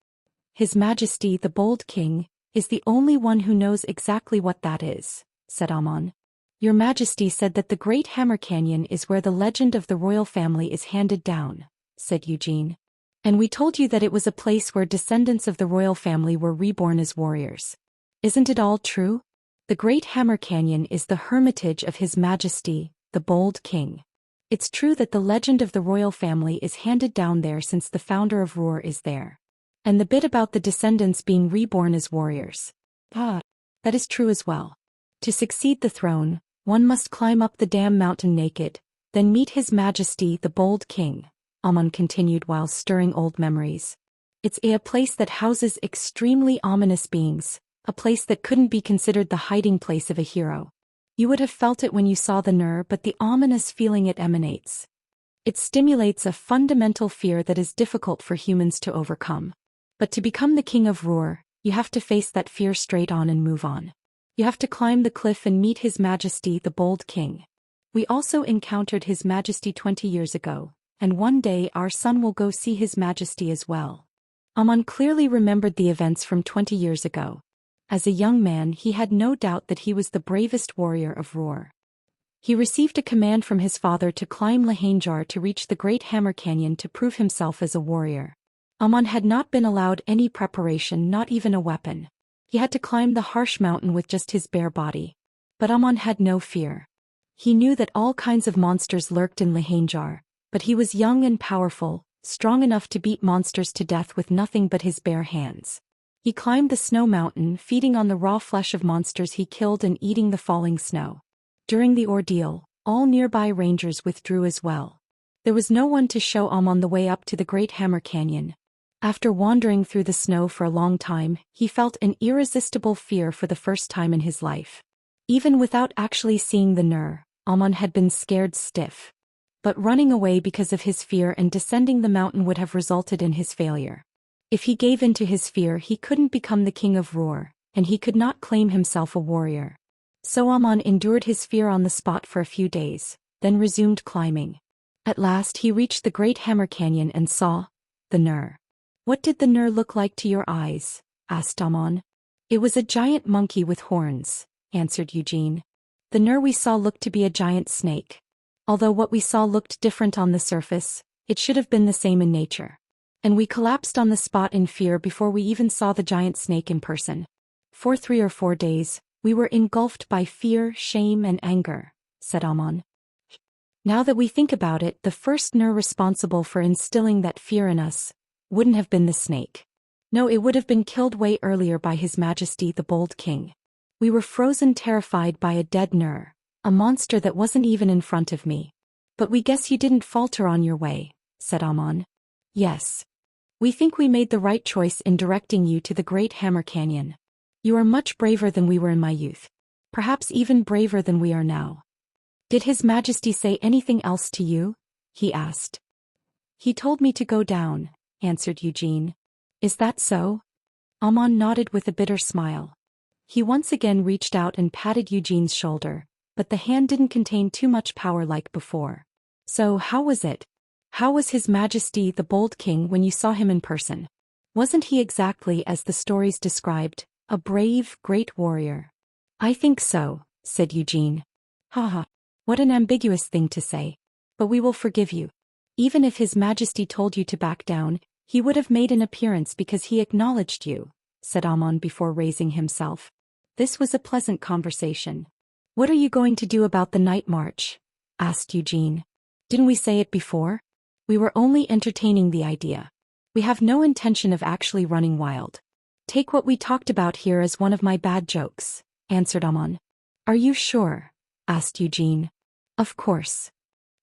His Majesty the Bold King is the only one who knows exactly what that is, said Amon. Your Majesty said that the Great Hammer Canyon is where the legend of the royal family is handed down, said Eugene. And we told you that it was a place where descendants of the royal family were reborn as warriors. Isn't it all true? The Great Hammer Canyon is the hermitage of His Majesty, the Bold King. It's true that the legend of the royal family is handed down there since the founder of Roar is there. And the bit about the descendants being reborn as warriors. That is true as well. To succeed the throne, one must climb up the damn mountain naked, then meet His Majesty the Bold King, Amon continued while stirring old memories. It's a place that houses extremely ominous beings, a place that couldn't be considered the hiding place of a hero. You would have felt it when you saw the Nur, but the ominous feeling it emanates. It stimulates a fundamental fear that is difficult for humans to overcome. But to become the king of Roar, you have to face that fear straight on and move on. You have to climb the cliff and meet His Majesty the Bold King. We also encountered His Majesty 20 years ago, and one day our son will go see His Majesty as well. Amon clearly remembered the events from 20 years ago. As a young man, he had no doubt that he was the bravest warrior of Roar. He received a command from his father to climb Lahanjar to reach the Great Hammer Canyon to prove himself as a warrior. Amon had not been allowed any preparation, not even a weapon. He had to climb the harsh mountain with just his bare body. But Amon had no fear. He knew that all kinds of monsters lurked in Lahanjar, but he was young and powerful, strong enough to beat monsters to death with nothing but his bare hands. He climbed the snow mountain, feeding on the raw flesh of monsters he killed and eating the falling snow. During the ordeal, all nearby rangers withdrew as well. There was no one to show Amon the way up to the Great Hammer Canyon. After wandering through the snow for a long time, he felt an irresistible fear for the first time in his life. Even without actually seeing the Nur, Amon had been scared stiff. But running away because of his fear and descending the mountain would have resulted in his failure. If he gave in to his fear, he couldn't become the king of Roar, and he could not claim himself a warrior. So Amon endured his fear on the spot for a few days, then resumed climbing. At last he reached the Great Hammer Canyon and saw the Nur. "What did the Nur look like to your eyes?" asked Amon. "It was a giant monkey with horns," answered Eugene. "The Nur we saw looked to be a giant snake. Although what we saw looked different on the surface, it should have been the same in nature. And we collapsed on the spot in fear before we even saw the giant snake in person. For 3 or 4 days, we were engulfed by fear, shame, and anger," said Amon. "Now that we think about it, the first Nur responsible for instilling that fear in us wouldn't have been the snake. No, it would have been killed way earlier by His Majesty the Bold King. We were frozen terrified by a dead Nur, a monster that wasn't even in front of me. But we guess you didn't falter on your way," said Amon. "Yes. We think we made the right choice in directing you to the Great Hammer Canyon. You are much braver than we were in my youth. Perhaps even braver than we are now." "Did His Majesty say anything else to you?" he asked. "He told me to go down," answered Eugene. "Is that so?" Amon nodded with a bitter smile. He once again reached out and patted Eugene's shoulder, but the hand didn't contain too much power like before. "So how was it? How was His Majesty the Bold King when you saw him in person? Wasn't he exactly as the stories described, a brave, great warrior?" "I think so," said Eugene. "Haha, what an ambiguous thing to say. But we will forgive you. Even if His Majesty told you to back down, he would have made an appearance because he acknowledged you," said Amon before raising himself. This was a pleasant conversation. "What are you going to do about the night march?" asked Eugene. "Didn't we say it before? We were only entertaining the idea. We have no intention of actually running wild. Take what we talked about here as one of my bad jokes," answered Amon. "Are you sure?" asked Eugene. "Of course."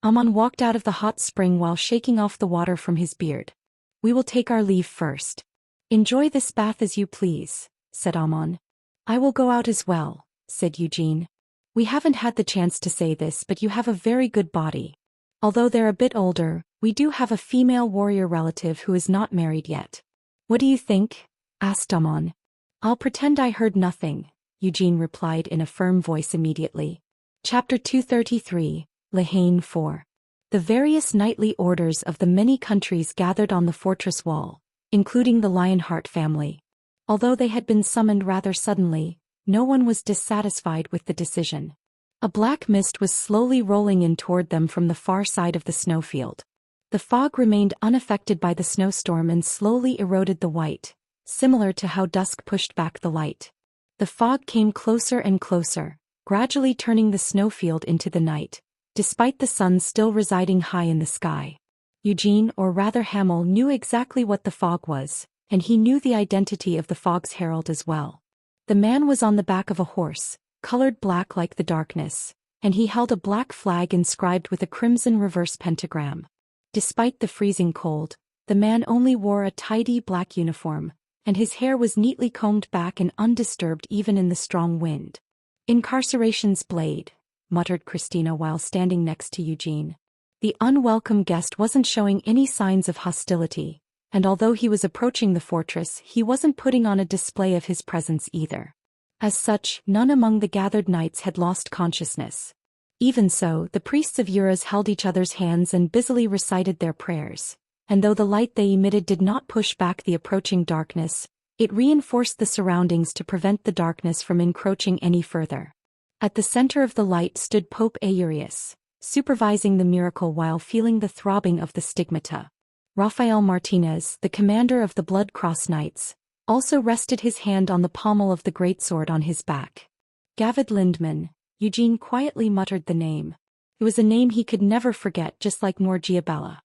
Amon walked out of the hot spring while shaking off the water from his beard. "We will take our leave first." "Enjoy this bath as you please," said Amon. "I will go out as well," said Eugene. "We haven't had the chance to say this, but you have a very good body. Although they're a bit older, we do have a female warrior relative who is not married yet. What do you think?" asked Amon. "I'll pretend I heard nothing," Eugene replied in a firm voice immediately. Chapter 233, Lahane 4. The various knightly orders of the many countries gathered on the fortress wall, including the Lionheart family. Although they had been summoned rather suddenly, no one was dissatisfied with the decision. A black mist was slowly rolling in toward them from the far side of the snowfield. The fog remained unaffected by the snowstorm and slowly eroded the white, similar to how dusk pushed back the light. The fog came closer and closer, gradually turning the snowfield into the night, despite the sun still residing high in the sky. Eugene, or rather Hamel, knew exactly what the fog was, and he knew the identity of the fog's herald as well. The man was on the back of a horse, colored black like the darkness, and he held a black flag inscribed with a crimson reverse pentagram. Despite the freezing cold, the man only wore a tidy black uniform, and his hair was neatly combed back and undisturbed even in the strong wind. "Incarceration's blade," muttered Christina while standing next to Eugene. The unwelcome guest wasn't showing any signs of hostility, and although he was approaching the fortress, he wasn't putting on a display of his presence either. As such, none among the gathered knights had lost consciousness. Even so, the priests of Eurus held each other's hands and busily recited their prayers, and though the light they emitted did not push back the approaching darkness, it reinforced the surroundings to prevent the darkness from encroaching any further. At the center of the light stood Pope Euryus, supervising the miracle while feeling the throbbing of the stigmata. Rafael Martinez, the commander of the Blood Cross Knights, also rested his hand on the pommel of the greatsword on his back. Gavid Lindman, Eugene quietly muttered the name. It was a name he could never forget, just like Norgiabella.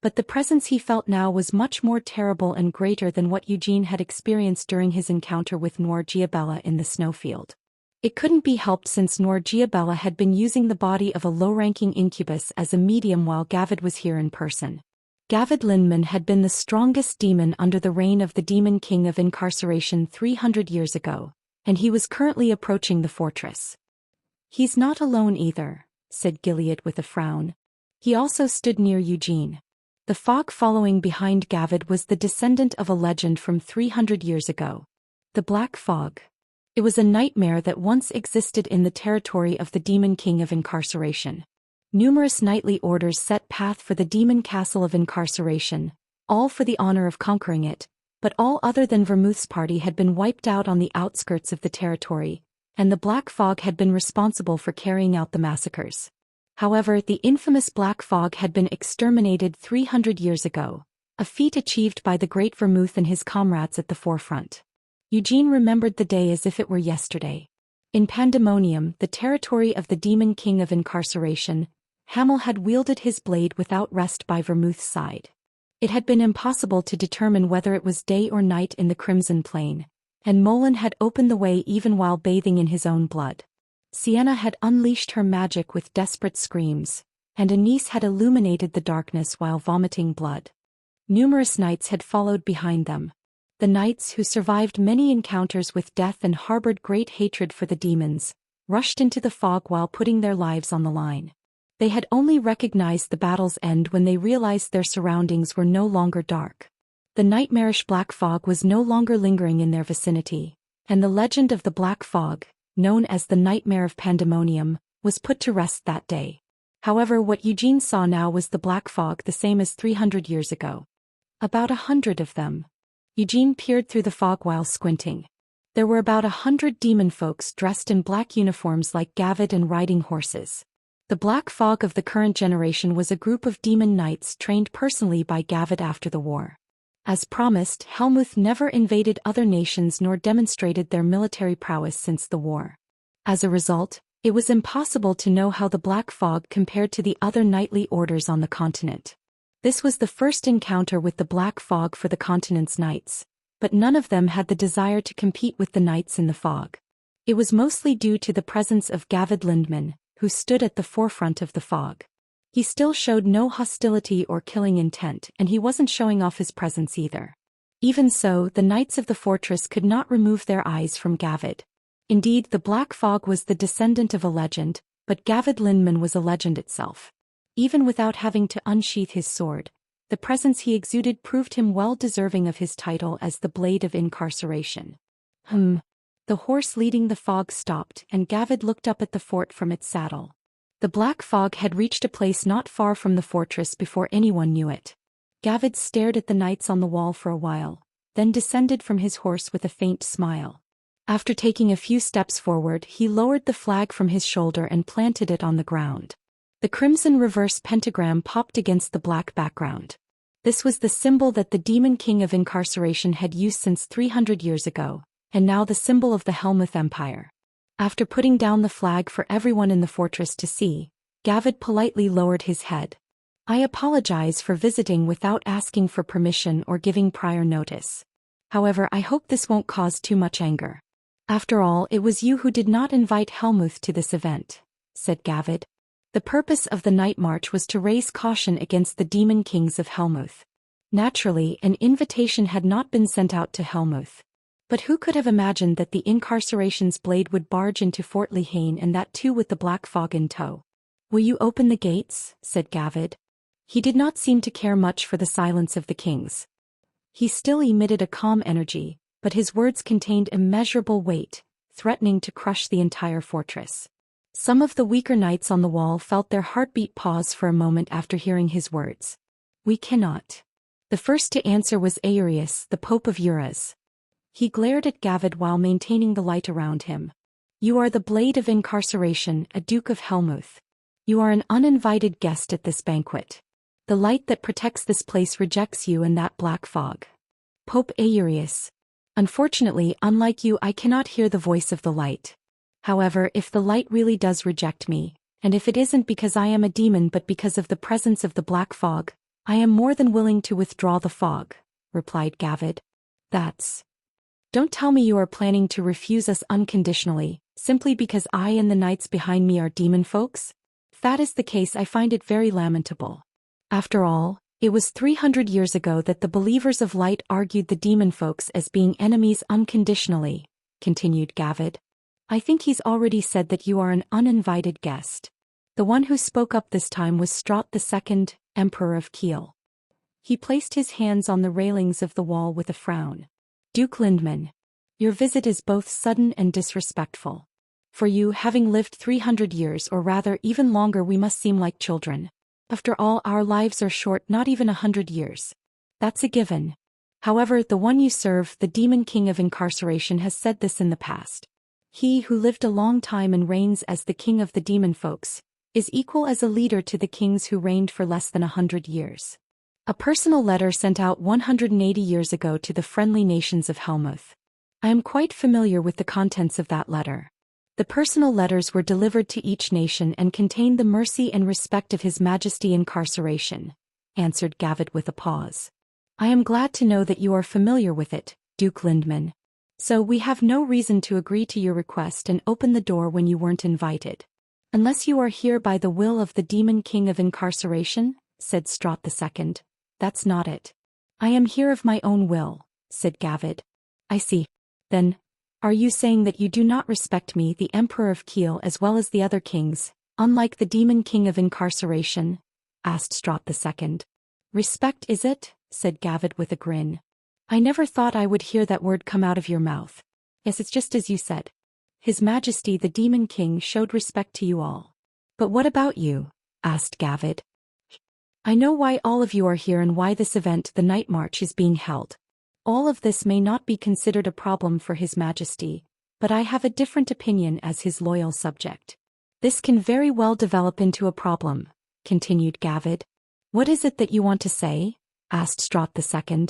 But the presence he felt now was much more terrible and greater than what Eugene had experienced during his encounter with Norgiabella in the snowfield. It couldn't be helped since Norgiabella had been using the body of a low-ranking incubus as a medium while Gavid was here in person. Gavid Lindman had been the strongest demon under the reign of the Demon King of Incarceration 300 years ago, and he was currently approaching the fortress. "He's not alone either," said Gilead with a frown. He also stood near Eugene. The fog following behind Gavid was the descendant of a legend from 300 years ago. The Black Fog. It was a nightmare that once existed in the territory of the Demon King of Incarceration. Numerous knightly orders set path for the Demon Castle of Incarceration, all for the honor of conquering it, but all other than Vermouth's party had been wiped out on the outskirts of the territory, and the Black Fog had been responsible for carrying out the massacres. However, the infamous Black Fog had been exterminated 300 years ago, a feat achieved by the great Vermouth and his comrades at the forefront. Eugene remembered the day as if it were yesterday. In Pandemonium, the territory of the Demon King of Incarceration, Hamel had wielded his blade without rest by Vermouth's side. It had been impossible to determine whether it was day or night in the Crimson Plain, and Molen had opened the way even while bathing in his own blood. Sienna had unleashed her magic with desperate screams, and Anise had illuminated the darkness while vomiting blood. Numerous knights had followed behind them. The knights who survived many encounters with death and harbored great hatred for the demons, rushed into the fog while putting their lives on the line. They had only recognized the battle's end when they realized their surroundings were no longer dark. The nightmarish Black Fog was no longer lingering in their vicinity, and the legend of the Black Fog, known as the Nightmare of Pandemonium, was put to rest that day. However, what Eugene saw now was the Black Fog, the same as 300 years ago. About 100 of them. Eugene peered through the fog while squinting. There were about 100 demon folks dressed in black uniforms like Gavid and riding horses. The Black Fog of the current generation was a group of demon knights trained personally by Gavid after the war. As promised, Helmuth never invaded other nations nor demonstrated their military prowess since the war. As a result, it was impossible to know how the Black Fog compared to the other knightly orders on the continent. This was the first encounter with the Black Fog for the continent's knights, but none of them had the desire to compete with the knights in the fog. It was mostly due to the presence of Gavid Lindman, who stood at the forefront of the fog. He still showed no hostility or killing intent, and he wasn't showing off his presence either. Even so, the knights of the fortress could not remove their eyes from Gavid. Indeed, the Black Fog was the descendant of a legend, but Gavid Lindman was a legend itself. Even without having to unsheath his sword, the presence he exuded proved him well deserving of his title as the Blade of Incarceration. The horse leading the fog stopped, and Gavid looked up at the fort from its saddle. The Black Fog had reached a place not far from the fortress before anyone knew it. Gavid stared at the knights on the wall for a while, then descended from his horse with a faint smile. After taking a few steps forward, he lowered the flag from his shoulder and planted it on the ground. The crimson reverse pentagram popped against the black background. This was the symbol that the Demon King of Incarceration had used since 300 years ago, and now the symbol of the Helmuth Empire. After putting down the flag for everyone in the fortress to see, Gavid politely lowered his head. I apologize for visiting without asking for permission or giving prior notice. However, I hope this won't cause too much anger. After all, it was you who did not invite Helmuth to this event, said Gavid. The purpose of the night march was to raise caution against the demon kings of Helmuth. Naturally, an invitation had not been sent out to Helmuth. But who could have imagined that the Incarceration's blade would barge into Fort Lehane, and that too with the black fog in tow? Will you open the gates? Said Gavid. He did not seem to care much for the silence of the kings. He still emitted a calm energy, but his words contained immeasurable weight, threatening to crush the entire fortress. Some of the weaker knights on the wall felt their heartbeat pause for a moment after hearing his words. We cannot. The first to answer was Aurius, the Pope of Uras. He glared at Gavid while maintaining the light around him. You are the Blade of Incarceration, a Duke of Helmuth. You are an uninvited guest at this banquet. The light that protects this place rejects you and that black fog. Pope Aurius. Unfortunately, unlike you, I cannot hear the voice of the light. However, if the light really does reject me, and if it isn't because I am a demon but because of the presence of the black fog, I am more than willing to withdraw the fog, replied Gavid. That's... Don't tell me you are planning to refuse us unconditionally, simply because I and the knights behind me are demon folks? If that is the case, I find it very lamentable. After all, it was 300 years ago that the believers of light argued the demon folks as being enemies unconditionally, continued Gavid. I think he's already said that you are an uninvited guest. The one who spoke up this time was Strahd II, Emperor of Kiel. He placed his hands on the railings of the wall with a frown. Duke Lindman, your visit is both sudden and disrespectful. For you, having lived 300 years or rather even longer, we must seem like children. After all, our lives are short, not even 100 years. That's a given. However, the one you serve, the Demon King of Incarceration, has said this in the past. He who lived a long time and reigns as the king of the demon folks, is equal as a leader to the kings who reigned for less than 100 years. A personal letter sent out 180 years ago to the friendly nations of Helmuth. I am quite familiar with the contents of that letter. The personal letters were delivered to each nation and contained the mercy and respect of His Majesty Incarceration, answered Gavid with a pause. I am glad to know that you are familiar with it, Duke Lindman. So we have no reason to agree to your request and open the door when you weren't invited. Unless you are here by the will of the Demon King of Incarceration, said Strahd II. That's not it. I am here of my own will, said Gavid. I see. Then, are you saying that you do not respect me, the Emperor of Kiel, as well as the other kings, unlike the Demon King of Incarceration? Asked Strahd II. Respect, is it? Said Gavid with a grin. I never thought I would hear that word come out of your mouth. Yes, it's just as you said. His Majesty the Demon King showed respect to you all. But what about you? Asked Gavid. I know why all of you are here and why this event, the Night March, is being held. All of this may not be considered a problem for His Majesty, but I have a different opinion as his loyal subject. This can very well develop into a problem, continued Gavid. What is it that you want to say? Asked Strahd II.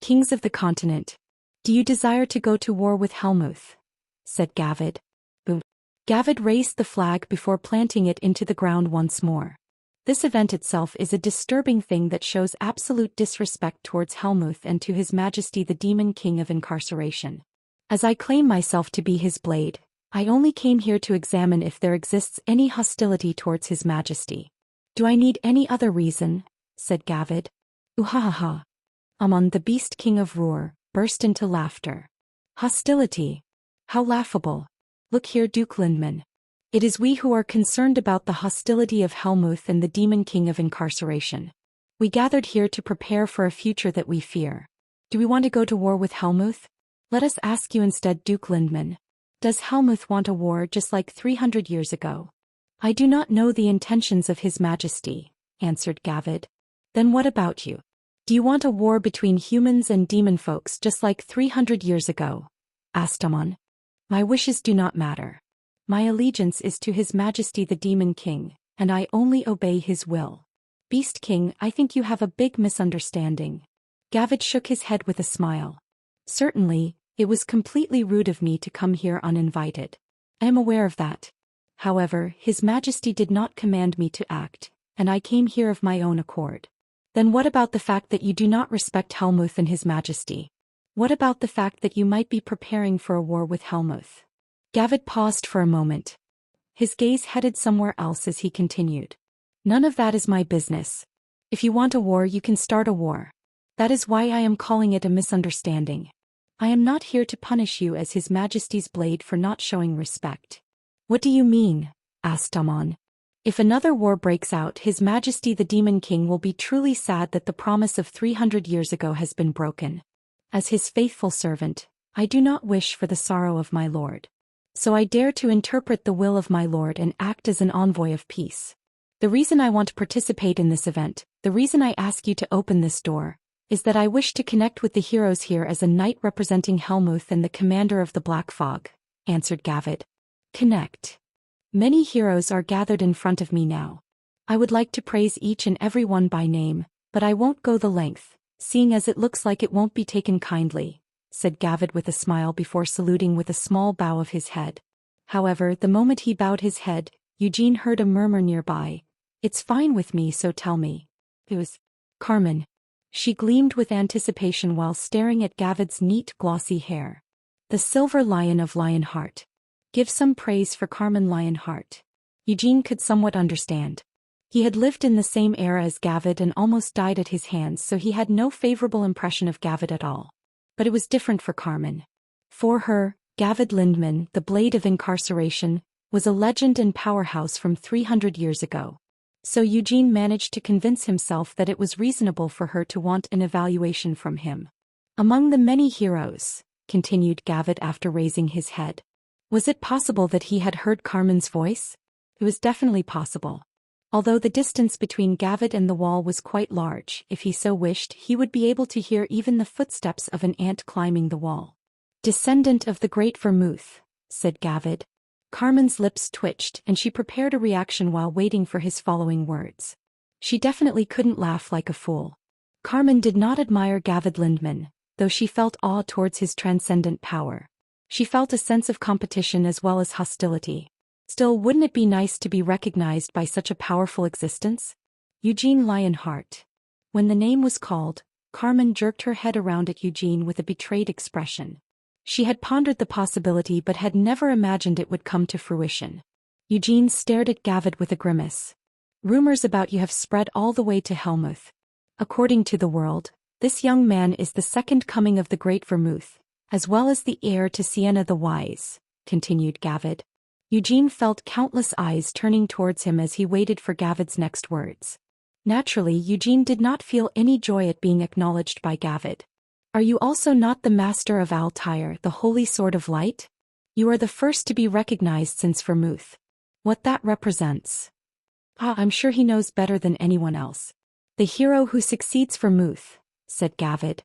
Kings of the continent, do you desire to go to war with Helmuth? Said Gavid. Boom. Gavid raised the flag before planting it into the ground once more. This event itself is a disturbing thing that shows absolute disrespect towards Helmuth and to His Majesty the Demon King of Incarceration. As I claim myself to be his blade, I only came here to examine if there exists any hostility towards His Majesty. Do I need any other reason? Said Gavid. Uhahaha. Amon the Beast King of Ruhr burst into laughter. Hostility. How laughable. Look here, Duke Lindman. It is we who are concerned about the hostility of Helmuth and the Demon King of Incarceration. We gathered here to prepare for a future that we fear. Do we want to go to war with Helmuth? Let us ask you instead, Duke Lindman. Does Helmuth want a war just like 300 years ago? I do not know the intentions of His Majesty, answered Gavid. Then what about you? Do you want a war between humans and demon folks just like 300 years ago? Asked Amon. My wishes do not matter. My allegiance is to His Majesty the Demon King, and I only obey his will. Beast King, I think you have a big misunderstanding. Gavid shook his head with a smile. Certainly, it was completely rude of me to come here uninvited. I am aware of that. However, His Majesty did not command me to act, and I came here of my own accord. Then what about the fact that you do not respect Helmuth and His Majesty? What about the fact that you might be preparing for a war with Helmuth? Gavid paused for a moment. His gaze headed somewhere else as he continued. None of that is my business. If you want a war, you can start a war. That is why I am calling it a misunderstanding. I am not here to punish you as His Majesty's blade for not showing respect. What do you mean? Asked Amon. If another war breaks out, His Majesty the Demon King will be truly sad that the promise of 300 years ago has been broken. As his faithful servant, I do not wish for the sorrow of my lord. So I dare to interpret the will of my lord and act as an envoy of peace. The reason I want to participate in this event, the reason I ask you to open this door, is that I wish to connect with the heroes here as a knight representing Helmuth and the commander of the Black Fog, answered Gavid. Connect. Many heroes are gathered in front of me now. I would like to praise each and every one by name, but I won't go the length, seeing as it looks like it won't be taken kindly, said Gavid with a smile before saluting with a small bow of his head. However, the moment he bowed his head, Eugene heard a murmur nearby. It's fine with me, so tell me. It was Carmen. She gleamed with anticipation while staring at Gavid's neat, glossy hair. The silver lion of Lionheart. Give some praise for Carmen Lionheart. Eugene could somewhat understand. He had lived in the same era as Gavid and almost died at his hands, so he had no favorable impression of Gavid at all. But it was different for Carmen. For her, Gavid Lindman, the Blade of Incarceration, was a legend and powerhouse from 300 years ago. So Eugene managed to convince himself that it was reasonable for her to want an evaluation from him. Among the many heroes, continued Gavid after raising his head. Was it possible that he had heard Carmen's voice? It was definitely possible. Although the distance between Gavid and the wall was quite large, if he so wished, he would be able to hear even the footsteps of an ant climbing the wall. Descendant of the Great Vermouth, said Gavid. Carmen's lips twitched and she prepared a reaction while waiting for his following words. She definitely couldn't laugh like a fool. Carmen did not admire Gavid Lindman, though she felt awe towards his transcendent power. She felt a sense of competition as well as hostility. Still, wouldn't it be nice to be recognized by such a powerful existence? Eugene Lionheart. When the name was called, Carmen jerked her head around at Eugene with a betrayed expression. She had pondered the possibility but had never imagined it would come to fruition. Eugene stared at Gavid with a grimace. Rumors about you have spread all the way to Helmuth. According to the world, this young man is the second coming of the Great Vermouth, as well as the heir to Sienna the Wise, continued Gavid. Eugene felt countless eyes turning towards him as he waited for Gavid's next words. Naturally, Eugene did not feel any joy at being acknowledged by Gavid. Are you also not the master of Altair, the Holy Sword of Light? You are the first to be recognized since Vermouth. What that represents? I'm sure he knows better than anyone else. The hero who succeeds Vermouth, said Gavid.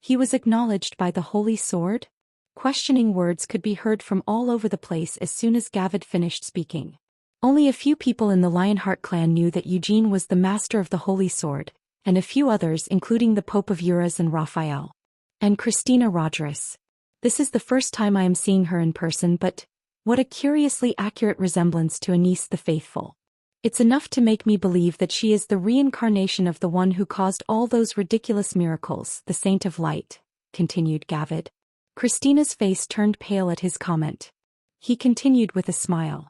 He was acknowledged by the Holy Sword? Questioning words could be heard from all over the place as soon as Gavid finished speaking. Only a few people in the Lionheart clan knew that Eugene was the master of the Holy Sword, and a few others including the Pope of Uruz and Raphael. And Christina Rodriguez. This is the first time I am seeing her in person, but what a curiously accurate resemblance to Anise the Faithful. It's enough to make me believe that she is the reincarnation of the one who caused all those ridiculous miracles, the Saint of Light, continued Gavid. Christina's face turned pale at his comment. He continued with a smile.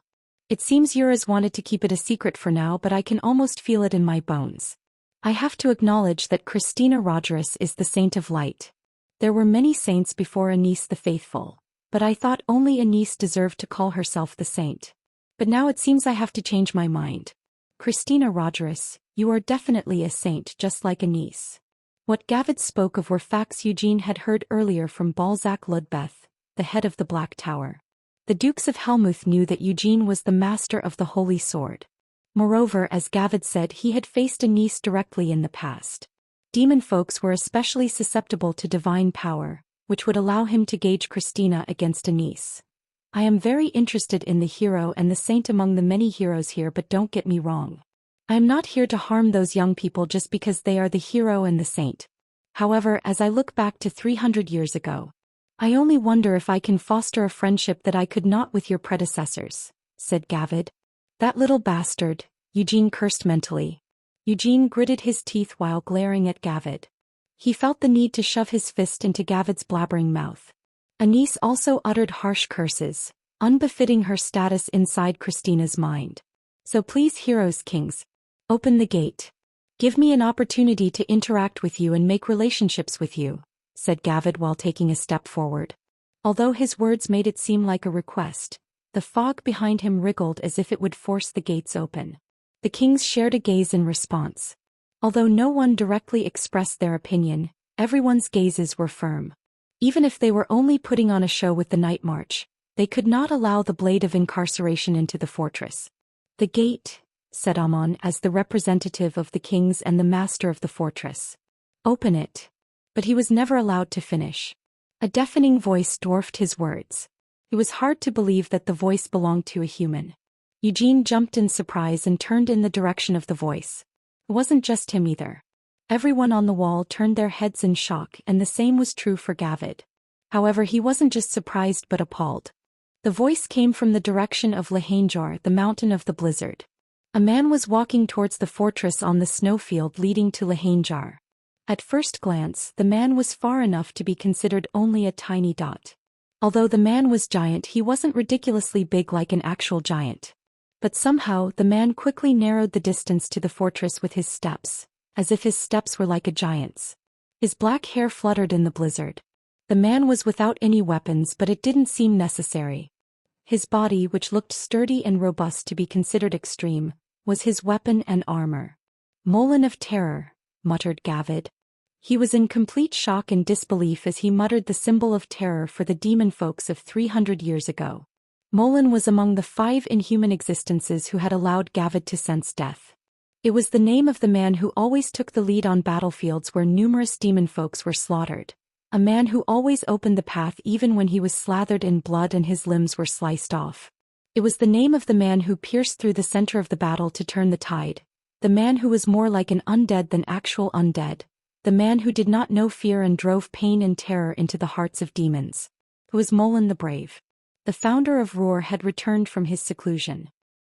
It seems Uruz wanted to keep it a secret for now, but I can almost feel it in my bones. I have to acknowledge that Christina Rodriguez is the Saint of Light. There were many saints before Anise the Faithful, but I thought only Anise deserved to call herself the saint. But now it seems I have to change my mind. Christina Rodriguez, you are definitely a saint just like Anise. What Gavid spoke of were facts Eugene had heard earlier from Balzac Ludbeth, the head of the Black Tower. The Dukes of Helmuth knew that Eugene was the master of the Holy Sword. Moreover, as Gavid said, he had faced Anise directly in the past. Demon folks were especially susceptible to divine power, which would allow him to gauge Christina against Anise. I am very interested in the hero and the saint among the many heroes here, but don't get me wrong. I am not here to harm those young people just because they are the hero and the saint. However, as I look back to 300 years ago, I only wonder if I can foster a friendship that I could not with your predecessors, said Gavid. That little bastard, Eugene cursed mentally. Eugene gritted his teeth while glaring at Gavid. He felt the need to shove his fist into Gavid's blabbering mouth. Anise also uttered harsh curses, unbefitting her status inside Christina's mind. So please, heroes, kings, open the gate. Give me an opportunity to interact with you and make relationships with you, said Gavid while taking a step forward. Although his words made it seem like a request, the fog behind him wriggled as if it would force the gates open. The kings shared a gaze in response. Although no one directly expressed their opinion, everyone's gazes were firm. Even if they were only putting on a show with the night march, they could not allow the blade of incarceration into the fortress. The gate, said Amon as the representative of the kings and the master of the fortress. Open it. But he was never allowed to finish. A deafening voice dwarfed his words. It was hard to believe that the voice belonged to a human. Eugene jumped in surprise and turned in the direction of the voice. It wasn't just him either. Everyone on the wall turned their heads in shock, and the same was true for Gavid. However, he wasn't just surprised but appalled. The voice came from the direction of Lahanjar, the mountain of the blizzard. A man was walking towards the fortress on the snowfield leading to Lahanjar. At first glance, the man was far enough to be considered only a tiny dot. Although the man was giant, he wasn't ridiculously big like an actual giant. But somehow, the man quickly narrowed the distance to the fortress with his steps, as if his steps were like a giant's. His black hair fluttered in the blizzard. The man was without any weapons, but it didn't seem necessary. His body, which looked sturdy and robust to be considered extreme, was his weapon and armor. Molin of Terror, muttered Gavid. He was in complete shock and disbelief as he muttered the symbol of terror for the demon folks of 300 years ago. Molin was among the 5 inhuman existences who had allowed Gavid to sense death. It was the name of the man who always took the lead on battlefields where numerous demon folks were slaughtered. A man who always opened the path even when he was slathered in blood and his limbs were sliced off. It was the name of the man who pierced through the center of the battle to turn the tide. The man who was more like an undead than actual undead. The man who did not know fear and drove pain and terror into the hearts of demons. It was Molin the Brave. The founder of Roar had returned from his seclusion.